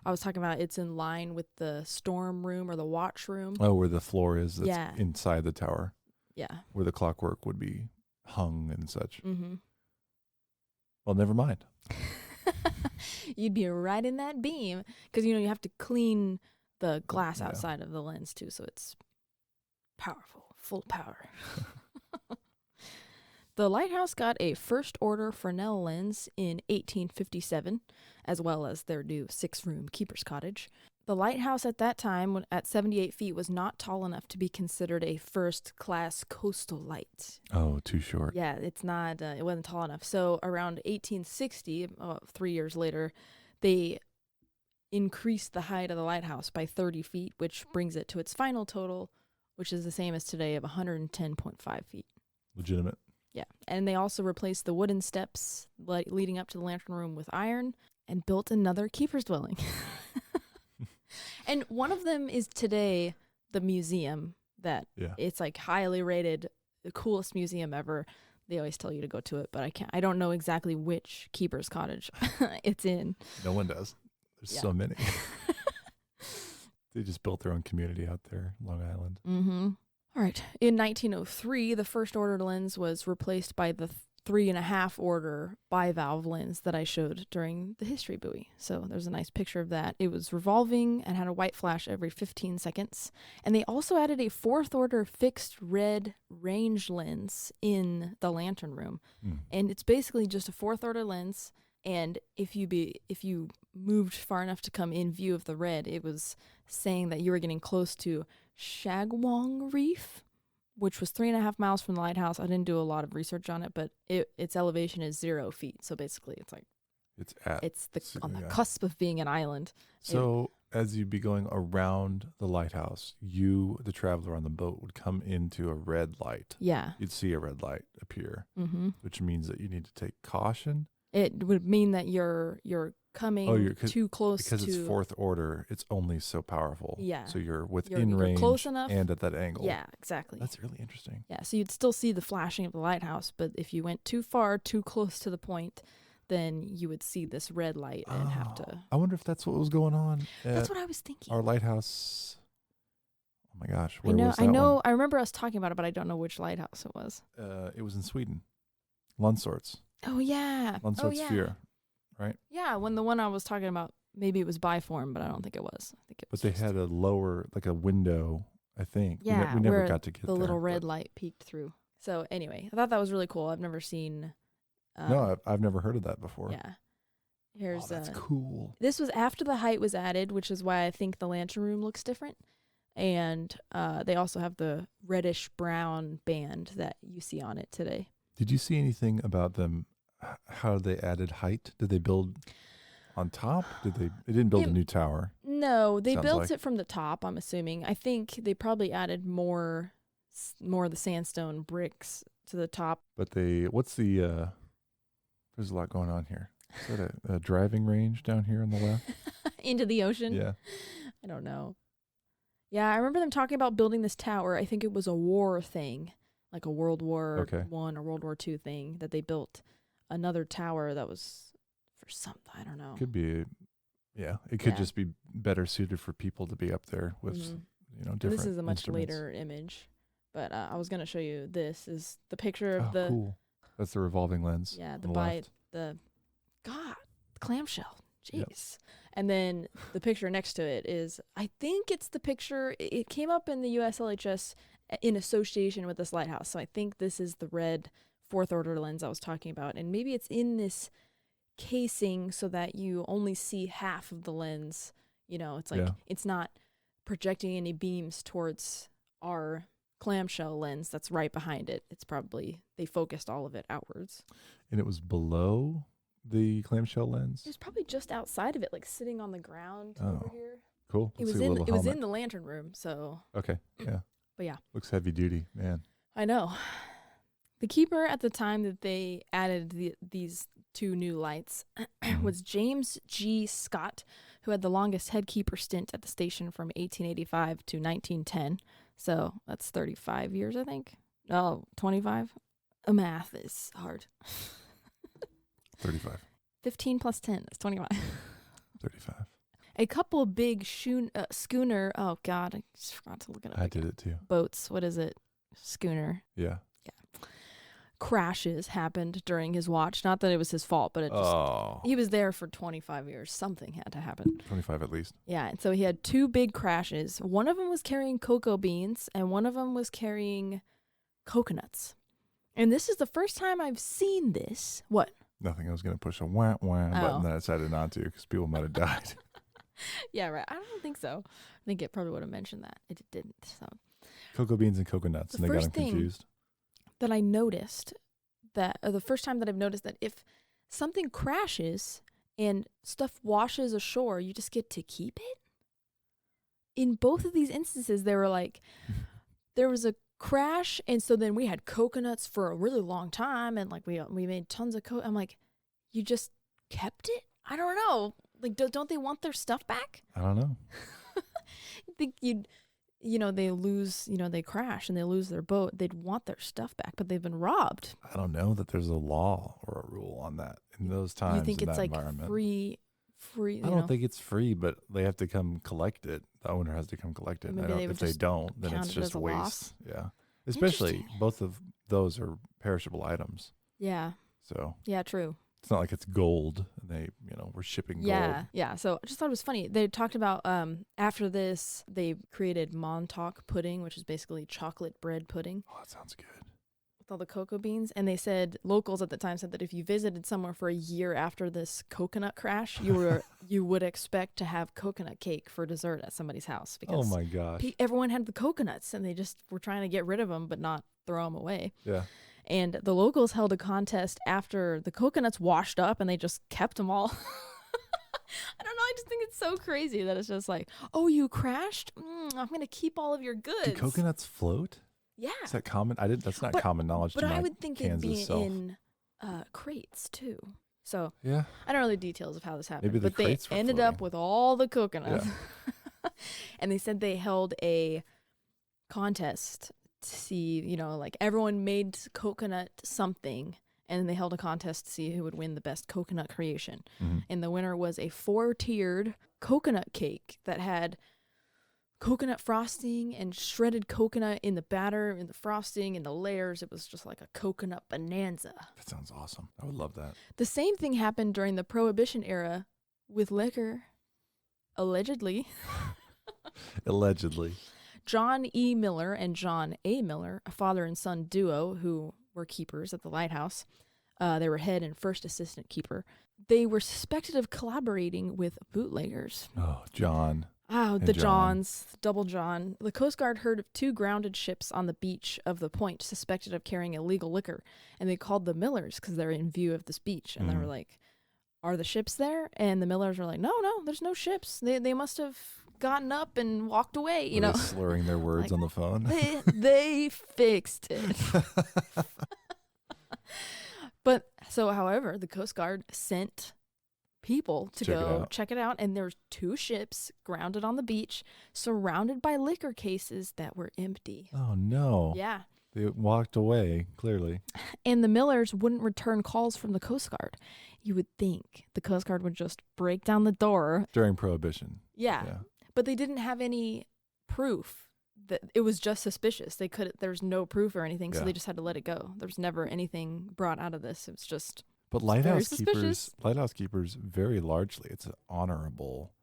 I was talking about it's in line with the storm room or the watch room. Oh, where the floor is that's inside the tower. Yeah. Where the clockwork would be hung and such. Mm-hmm. Well, never mind. You'd be right in that beam because, you have to clean the glass outside of the lens too, so it's powerful, full power. The lighthouse got a first-order Fresnel lens in 1857, as well as their new 6-room keeper's cottage. The lighthouse at that time, at 78 feet, was not tall enough to be considered a first-class coastal light. Oh, too short. Yeah, it's not. It wasn't tall enough. So around 1860, 3 years later, they increased the height of the lighthouse by 30 feet, which brings it to its final total, which is the same as today of 110.5 feet. Legitimate. Yeah, and they also replaced the wooden steps leading up to the lantern room with iron and built another keeper's dwelling. And one of them is today the museum that it's like highly rated, the coolest museum ever. They always tell you to go to it, but I don't know exactly which keeper's cottage it's in. No one does. There's so many. They just built their own community out there, Long Island. Mm-hmm. All right. In 1903, the first order lens was replaced by the 3.5 order bivalve lens that I showed during the history buoy. So there's a nice picture of that. It was revolving and had a white flash every 15 seconds. And they also added a 4th order fixed red range lens in the lantern room. And it's basically just a 4th order lens. And if you moved far enough to come in view of the red, it was saying that you were getting close to Shagwong Reef, which was 3.5 miles from the lighthouse. I didn't do a lot of research on it, but its elevation is 0 feet. So basically, it's like on the cusp of being an island. So as you'd be going around the lighthouse, you, the traveler on the boat, would come into a red light. Yeah, you'd see a red light appear, which means that you need to take caution. It would mean that you're coming too close because it's 4th order. It's only so powerful. Yeah. So you're within range, close enough, and at that angle. Yeah, exactly. That's really interesting. Yeah. So you'd still see the flashing of the lighthouse, but if you went too far, too close to the point, then you would see this red light and have to. I wonder if that's what was going on. That's what I was thinking. Our lighthouse. Oh my gosh! Where was that one? I remember us talking about it, but I don't know which lighthouse it was. It was in Sweden, Lundsorts. Oh yeah. Lundsorts Fyr, right? Yeah, when the one I was talking about, maybe it was Biform, but I don't think it was. I think it was. But they had a lower, like a window, I think. Yeah, we never got to get the little red light peeked through. So anyway, I thought that was really cool. I've never seen. No, I've never heard of that before. Yeah. Here's that's cool. This was after the height was added, which is why I think the lantern room looks different. And they also have the reddish brown band that you see on it today. Did you see anything about them, how they added height? Did they build on top? They didn't build a new tower. No, they built it from the top, I'm assuming. I think they probably added more of the sandstone bricks to the top. But there's a lot going on here. Is that a driving range down here on the left? Into the ocean? Yeah. I don't know. Yeah, I remember them talking about building this tower. I think it was a war thing, like a World War I or World War II thing, that they built another tower that was for something. I don't know. Could be, it could just be better suited for people to be up there with, different This is a much instruments. later image, but I was going to show you. This is the picture of cool. That's the revolving lens. Yeah, the clamshell. Jeez. Yep. And then the picture next to it is, I think it's the picture, it came up in the USLHS in association with this lighthouse. So I think this is the red 4th order lens I was talking about. And maybe it's in this casing so that you only see half of the lens. It's like, it's not projecting any beams towards our clamshell lens that's right behind it. It's probably, they focused all of it outwards. And it was below the clamshell lens? It was probably just outside of it, like sitting on the ground over here. Cool. It was in the lantern room, so. Okay, yeah. But yeah. Looks heavy duty, man. I know. The keeper at the time that they added these 2 new lights was James G. Scott, who had the longest headkeeper stint at the station from 1885 to 1910. So that's 35 years, I think. Oh, 25? Math is hard. 35. 15 plus 10 is 25. 35. A couple of big schooner. Oh, God. I just forgot to look at it. I did it too. Boats. What is it? Schooner. Yeah. Crashes happened during his watch. Not that it was his fault, but it just, he was there for 25 years. Something had to happen. 25 at least. Yeah. And so he had 2 big crashes. One of them was carrying cocoa beans, and one of them was carrying coconuts. And this is the first time I've seen this. What? Nothing. I was going to push a wah button that I decided not to because people might have died. Yeah, right. I don't think so. I think it probably would have mentioned that. It didn't. So cocoa beans and coconuts, and they got them confused. That I noticed the first time that I've noticed that if something crashes and stuff washes ashore, you just get to keep it. In both of these instances, they were like, there was a crash, and so then we had coconuts for a really long time, and like we made tons of I'm like, you just kept it? I don't know. Like, don't they want their stuff back? I don't know. I think they lose, they crash and they lose their boat, they'd want their stuff back, but they've been robbed. I don't know that there's a law or a rule on that in those times. You think in it's that like environment. free? I don't think it's free, but they have to come collect it. The owner has to come collect it. If they don't, then it's just waste. Loss. Yeah. Especially both of those are perishable items. Yeah. So. Yeah, true. It's not like it's gold. They, we're shipping gold. Yeah. So I just thought it was funny. They talked about after this, they created Montauk pudding, which is basically chocolate bread pudding. Oh, that sounds good. With all the cocoa beans. And they said, locals at the time said that if you visited somewhere for a year after this coconut crash, you would expect to have coconut cake for dessert at somebody's house. Because oh my gosh. Everyone had the coconuts and they just were trying to get rid of them but not throw them away. Yeah. And the locals held a contest after the coconuts washed up and they just kept them all. I don't know. I just think it's so crazy that it's just like, oh, you crashed? I'm going to keep all of your goods. Do coconuts float? Yeah. Is that common? That's not common knowledge to my But I would think Kansas it'd be self. in crates too. So yeah. I don't know the details of how this happened. Maybe the but they crates were ended floating. up with all the coconuts. Yeah. And they said they held a contest to see, like everyone made coconut something, and they held a contest to see who would win the best coconut creation. Mm-hmm. And the winner was a 4-tiered coconut cake that had coconut frosting and shredded coconut in the batter, in the frosting, in the layers. It was just like a coconut bonanza. That sounds awesome. I would love that. The same thing happened during the Prohibition era with liquor, allegedly. Allegedly. John E. Miller and John A. Miller, a father and son duo who were keepers at the Lighthouse. They were head and first assistant keeper. They were suspected of collaborating with bootleggers. Oh, John. Oh, the Johns, double John. The Coast Guard heard of 2 grounded ships on the beach of the point suspected of carrying illegal liquor, and they called the Millers because they're in view of this beach. And they were like, are the ships there? And the Millers were like, no, there's no ships. They must have gotten up and walked away, Were they slurring their words on the phone. They fixed it. But so, however, the Coast Guard sent people to go check it out, and there's 2 ships grounded on the beach, surrounded by liquor cases that were empty. Oh no! Yeah, they walked away clearly. And the Millers wouldn't return calls from the Coast Guard. You would think the Coast Guard would just break down the door during Prohibition. Yeah. But they didn't have any proof. That it was just suspicious. There's no proof or anything, so they just had to let it go. There was never anything brought out of this. It was just. But lighthouse keepers, very largely, it's an honorable,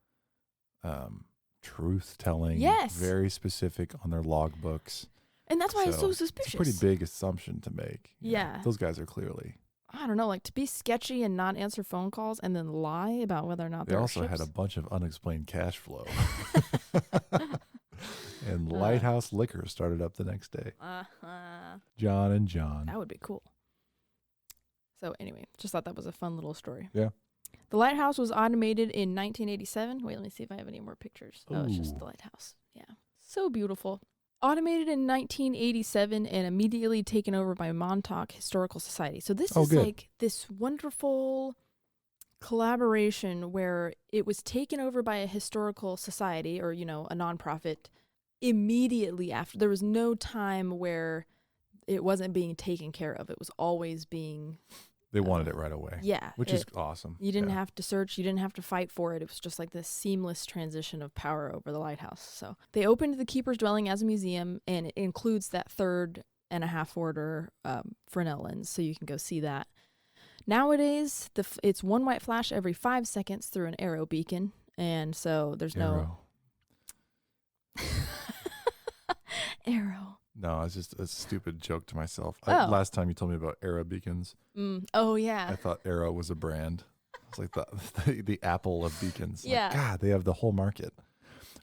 truth telling. Yes. Very specific on their logbooks. And that's why it's so suspicious. It's a pretty big assumption to make. Yeah. Those guys are clearly. I don't know, like to be sketchy and not answer phone calls and then lie about whether or not they also had a bunch of unexplained cash flow. And Lighthouse Liquor started up the next day. John and John. That would be cool. So anyway, just thought that was a fun little story. Yeah. The Lighthouse was automated in 1987. Wait, let me see if I have any more pictures. Ooh. Oh, it's just the Lighthouse. Yeah. So beautiful. Automated in 1987 and immediately taken over by Montauk Historical Society. So this is like this wonderful collaboration where it was taken over by a historical society or, a nonprofit immediately after. There was no time where it wasn't being taken care of. It was always being... They wanted it right away. Yeah. Which is awesome. You didn't have to search. You didn't have to fight for it. It was just like this seamless transition of power over the lighthouse. So they opened the Keeper's Dwelling as a museum, and it includes that 3.5 order Fresnel lens, so you can go see that. Nowadays, it's one white flash every 5 seconds through an arrow beacon, and so there's no... Arrow. No, it's just a stupid joke to myself. Last time you told me about Arrow beacons. Oh, yeah. I thought Arrow was a brand. It's like the Apple of beacons. Yeah. Like, God, they have the whole market.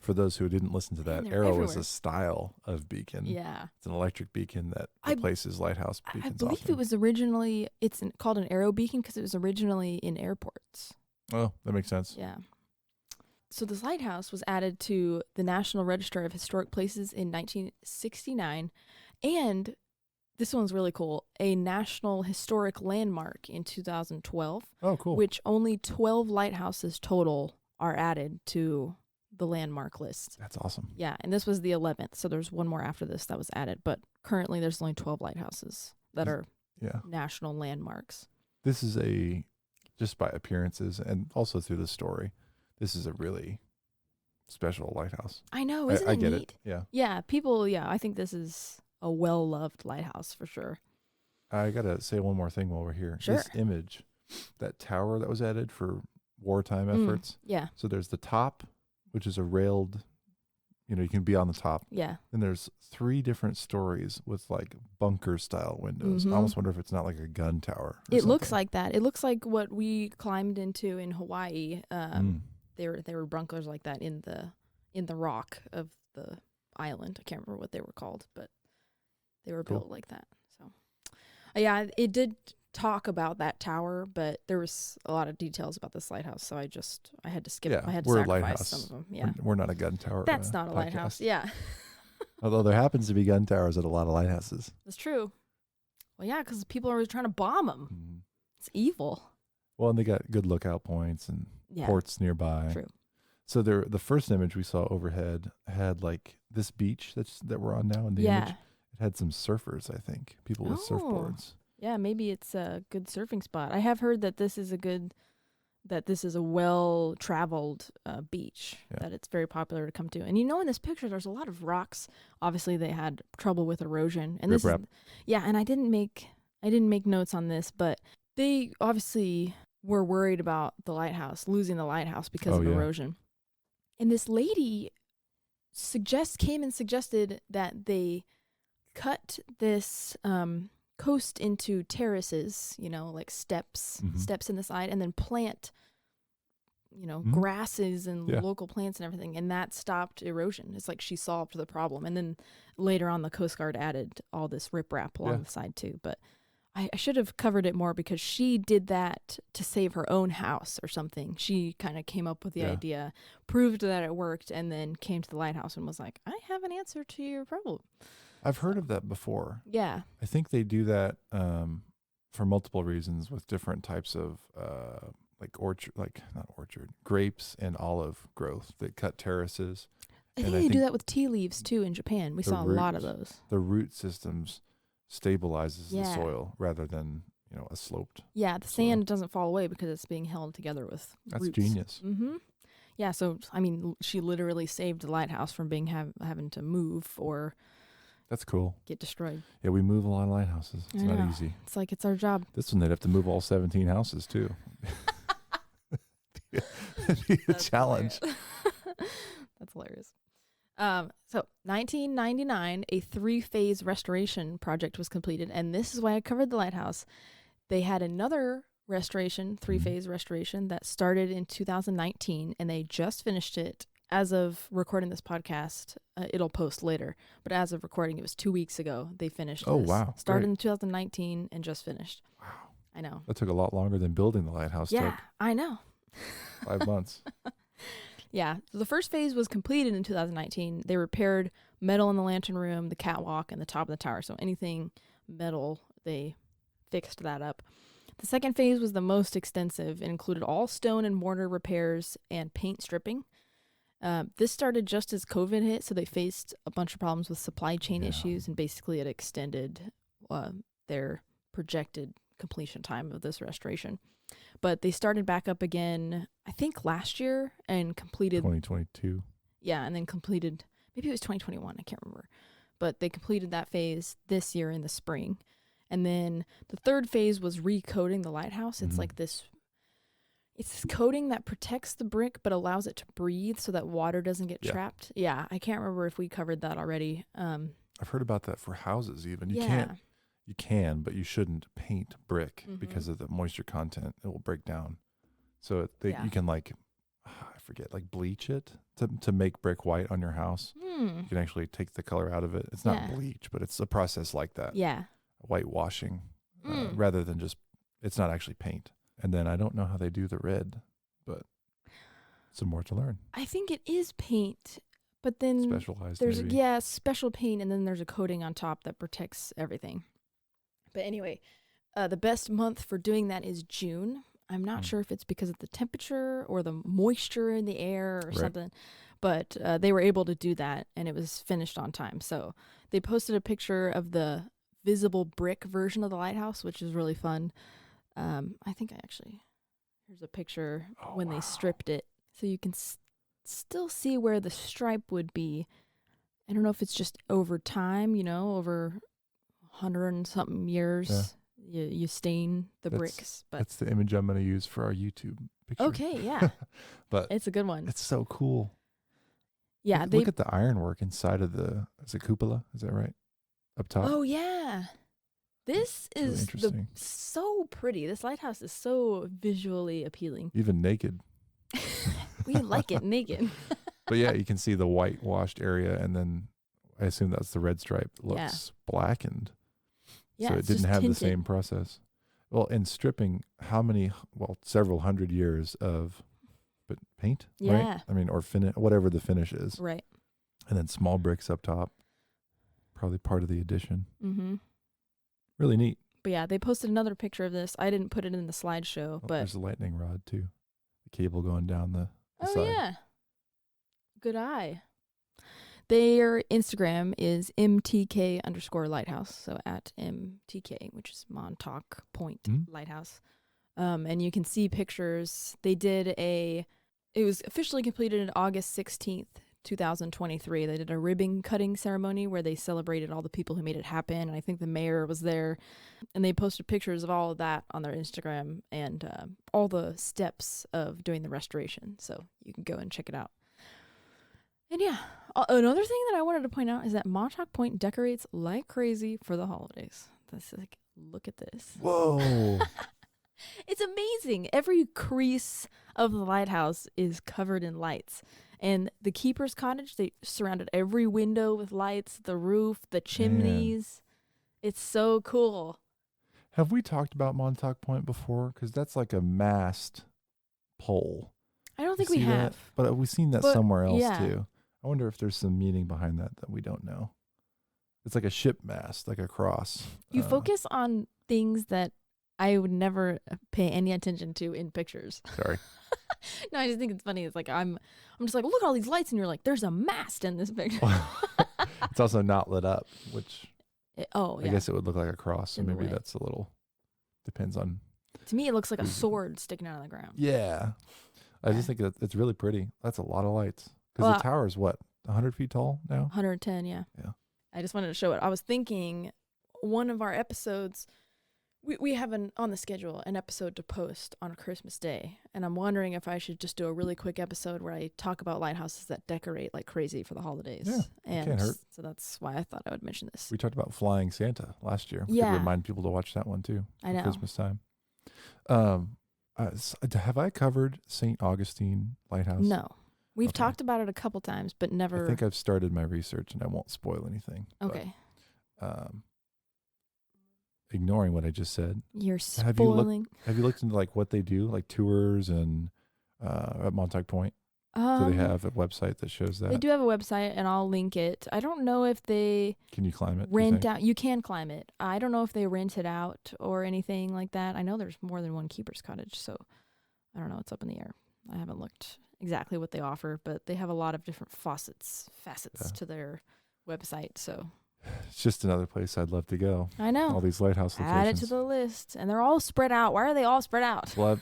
For those who didn't listen to that, Arrow is a style of beacon. Yeah. It's an electric beacon that replaces lighthouse beacons. I believe often. it was originally, called an arrow beacon because it was originally in airports. Oh, that makes sense. Yeah. So this lighthouse was added to the National Register of Historic Places in 1969, and this one's really cool, a National Historic Landmark in 2012. Oh, cool. Which only 12 lighthouses total are added to the landmark list. That's awesome. Yeah, and this was the 11th, so there's one more after this that was added. But currently, there's only 12 lighthouses that are national landmarks. This is just by appearances and also through the story, this is a really special lighthouse. I know, isn't I it get neat? it. Yeah. Yeah, I think this is a well-loved lighthouse for sure. I got to say one more thing while we're here. Sure. This image, that tower that was added for wartime efforts. Yeah. So there's the top, which is a railed, you can be on the top. Yeah. And there's 3 different stories with like bunker style windows. I almost wonder if it's not like a gun tower. It looks like that. It looks like what we climbed into in Hawaii. They were bunkers like that in the rock of the island. I can't remember what they were called, but they were built like that. So, yeah, it did talk about that tower, but there was a lot of details about this lighthouse, so I had to skip. Yeah, I had to we're a sacrifice lighthouse. some of them. Yeah, we're not a gun tower. That's not a podcast. lighthouse. Yeah. Although there happens to be gun towers at a lot of lighthouses. That's true. Well, yeah, because people are always trying to bomb them. It's evil. Well, and they got good lookout points and ports nearby. True. So the first image we saw overhead had like this beach that we're on now in the image. It had some surfers, I think, people with surfboards. Yeah, maybe it's a good surfing spot. I have heard that this is a well-traveled beach, that it's very popular to come to. And in this picture, there's a lot of rocks. Obviously, they had trouble with erosion. And and I didn't make notes on this, but they obviously were worried about losing the lighthouse because of erosion. And this lady came and suggested that they cut this coast into terraces, like steps in the side, and then plant, grasses and local plants and everything, and that stopped erosion. It's like she solved the problem. And then later on, the Coast Guard added all this riprap along the side too. But I should have covered it more because she did that to save her own house or something. She kind of came up with the idea, proved that it worked, and then came to the lighthouse and was like, I have an answer to your problem. I've heard of that before. Yeah. I think they do that for multiple reasons with different types of grapes and olive growth that cut terraces. I think they do that with tea leaves too in Japan. We saw a lot of those. The root systems stabilizes the soil rather than, a sloped. Yeah, the sand doesn't fall away because it's being held together with roots. That's genius. Mm-hmm. Yeah, so, she literally saved the lighthouse from being having to move or... That's cool. Get destroyed. Yeah, we move a lot of lighthouses. It's not easy. It's like it's our job. This one, they'd have to move all 17 houses, too. It'd be a challenge. That's hilarious. So 1999, a 3-phase restoration project was completed, and this is why I covered the lighthouse. They had another restoration, 3-phase restoration, that started in 2019, and they just finished it. As of recording this podcast, it'll post later, but as of recording, it was 2 weeks ago they finished. Oh, wow. Started in 2019 and just finished. Wow. I know. That took a lot longer than building the lighthouse took. Yeah, I know. 5 months. Yeah. So the first phase was completed in 2019. They repaired metal in the lantern room, the catwalk, and the top of the tower. So anything metal, they fixed that up. The second phase was the most extensive. It included all stone and mortar repairs and paint stripping. This started just as COVID hit, so they faced a bunch of problems with supply chain issues, and basically it extended their projected completion time of this restoration. But they started back up again, I think last year, and completed... 2022. Yeah, and then completed... Maybe it was 2021, I can't remember. But they completed that phase this year in the spring. And then the third phase was recoating the lighthouse. It's like this... It's this coating that protects the brick but allows it to breathe so that water doesn't get trapped. Yeah, I can't remember if we covered that already. I've heard about that for houses even. You can, but you shouldn't paint brick because of the moisture content. It will break down. So you can I forget, bleach it to make brick white on your house. You can actually take the color out of it. It's not bleach, but it's a process like that. Yeah. Whitewashing rather than just, it's not actually paint. And then I don't know how they do the red, but some more to learn. I think it is paint, but then specialized. There's special paint, and then there's a coating on top that protects everything. But anyway, the best month for doing that is June. I'm not sure if it's because of the temperature or the moisture in the air or something, but they were able to do that, and it was finished on time. So they posted a picture of the visible brick version of the lighthouse, which is really fun. I think here's a picture when they stripped it, so you can still see where the stripe would be. I don't know if it's just over time, over 100 and something years, you stain the bricks. But that's the image I'm going to use for our YouTube picture. Okay, yeah. But it's a good one. It's so cool. Yeah. Look at the ironwork inside of is it cupola? Is that right? Up top? Oh, yeah. This is so pretty. This lighthouse is so visually appealing. Even naked. We like it naked. But yeah, you can see the whitewashed area, and then I assume that's the red stripe. It looks blackened. Yeah, so it didn't have the same process. Well, in stripping, several hundred years of paint, right? I mean, or finish, whatever the finish is. Right. And then small bricks up top. Probably part of the addition. Mm-hmm. Really neat. But yeah, they posted another picture of this. I didn't put it in the slideshow, but there's a lightning rod too. The cable going down the side. Oh, yeah. Good eye. Their Instagram is MTK_lighthouse. So at MTK, which is Montauk Point Lighthouse. And you can see pictures. They did it was officially completed on August 16th, 2023. They did a ribbon cutting ceremony where they celebrated all the people who made it happen. And I think the mayor was there. And they posted pictures of all of that on their Instagram and all the steps of doing the restoration. So you can go and check it out. And yeah, another thing that I wanted to point out is that Montauk Point decorates like crazy for the holidays. Look at this. Whoa. It's amazing. Every crease of the lighthouse is covered in lights. And the keeper's cottage, they surrounded every window with lights, the roof, the chimneys. Man. It's so cool. Have we talked about Montauk Point before? Because that's like a mast pole. I don't think we have. But we've seen that somewhere else too. I wonder if there's some meaning behind that we don't know. It's like a ship mast, like a cross. You focus on things that I would never pay any attention to in pictures. Sorry. No, I just think it's funny. It's like I'm just like, look at all these lights, and you're like, there's a mast in this picture. It's also not lit up, which I guess it would look like a cross. So maybe that's a little depends on. To me, it looks like a sword sticking out of the ground. Yeah, I just think that it's really pretty. That's a lot of lights. Because the tower is 100 feet tall now? 110, yeah. Yeah. I just wanted to show it. I was thinking one of our episodes, we have on the schedule an episode to post on Christmas Day. And I'm wondering if I should just do a really quick episode where I talk about lighthouses that decorate like crazy for the holidays. Yeah, can't hurt. So that's why I thought I would mention this. We talked about Flying Santa last year. We could remind people to watch that one too. I know. Christmas time. Have I covered St. Augustine Lighthouse? No. We've talked about it a couple times, but never. I think I've started my research, and I won't spoil anything. Okay. But, ignoring what I just said. You're spoiling. Have you looked into like what they do, like tours and at Montauk Point? Do they have a website that shows that? They do have a website, and I'll link it. I don't know if they can you climb it. Rent out. You can climb it. I don't know if they rent it out or anything like that. I know there's more than one keeper's cottage, so I don't know. It's up in the air. I haven't looked exactly what they offer, but they have a lot of different facets to their website. So it's just another place I'd love to go. I know. All these lighthouse locations. Add it to the list, and they're all spread out. Why are they all spread out? Well,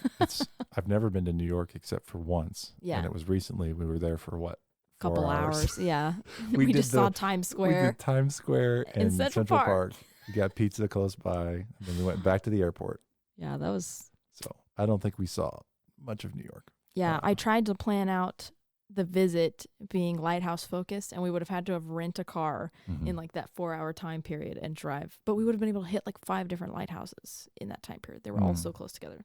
I've never been to New York except for once. Yeah, and it was recently. We were there for what? Couple hours. Yeah, we just saw Times Square. We did Times Square and Central Park. We got pizza close by, and then we went back to the airport. Yeah, that was. So I don't think we saw much of New York. Yeah, I tried to plan out the visit being lighthouse focused, and we would have had to have rent a car in like that 4-hour time period and drive. But we would have been able to hit like 5 different lighthouses in that time period. They were all so close together.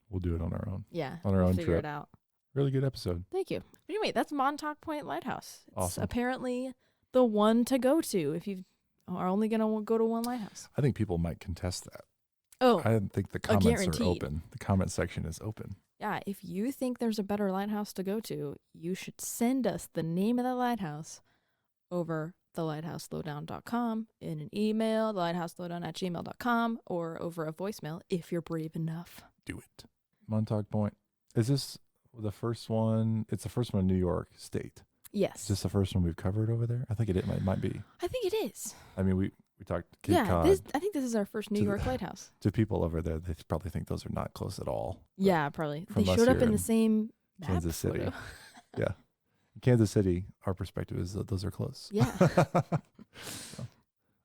We'll do it on our own. Yeah, on our own figure trip. it out. Really good episode. Thank you. Anyway, that's Montauk Point Lighthouse. It's awesome. Apparently the one to go to if you are only going to go to one lighthouse. I think people might contest that. Oh, I think the comments are open. The comment section is open. Yeah, if you think there's a better lighthouse to go to, you should send us the name of the lighthouse over thelighthouselowdown.com in an email, thelighthouselowdown@gmail.com, or over a voicemail if you're brave enough. Do it. Montauk Point. Is this the first one. It's the first one in New York State. Yes. Is this the first one we've covered over there? I think it might be. I think it is. I mean, we talked Cape Cod. I think this is our first New York lighthouse. To people over there, they probably think those are not close at all. Yeah, probably. They showed up in the same map Kansas City. photo. Yeah. Kansas City, our perspective is that those are close. Yeah. So,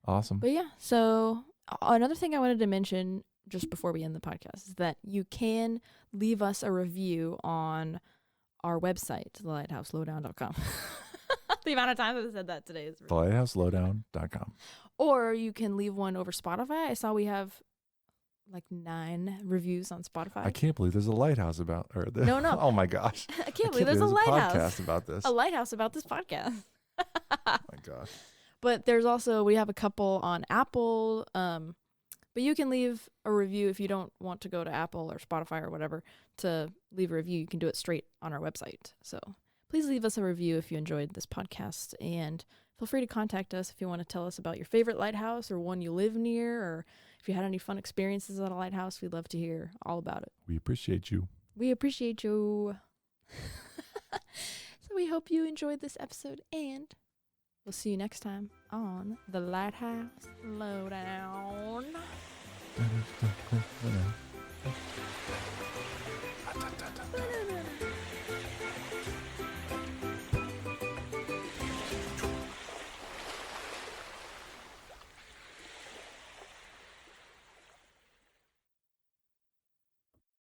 awesome. But yeah, so another thing I wanted to mention just before we end the podcast is that you can leave us a review on our website, lighthouselowdown.com. The amount of times I've said that today is lighthouselowdown.com. Or you can leave one over Spotify. I saw we have like 9 reviews on Spotify. I can't believe there's a lighthouse about No. Oh my gosh. I can't believe there's a lighthouse. Podcast about this. A lighthouse about this podcast. Oh my gosh. But there's also, we have a couple on Apple. But you can leave a review if you don't want to go to Apple or Spotify or whatever to leave a review. You can do it straight on our website. So please leave us a review if you enjoyed this podcast, and feel free to contact us if you want to tell us about your favorite lighthouse or one you live near, or if you had any fun experiences at a lighthouse. We'd love to hear all about it. We appreciate you. We appreciate you. So we hope you enjoyed this episode, and we'll see you next time on the Lighthouse Lowdown.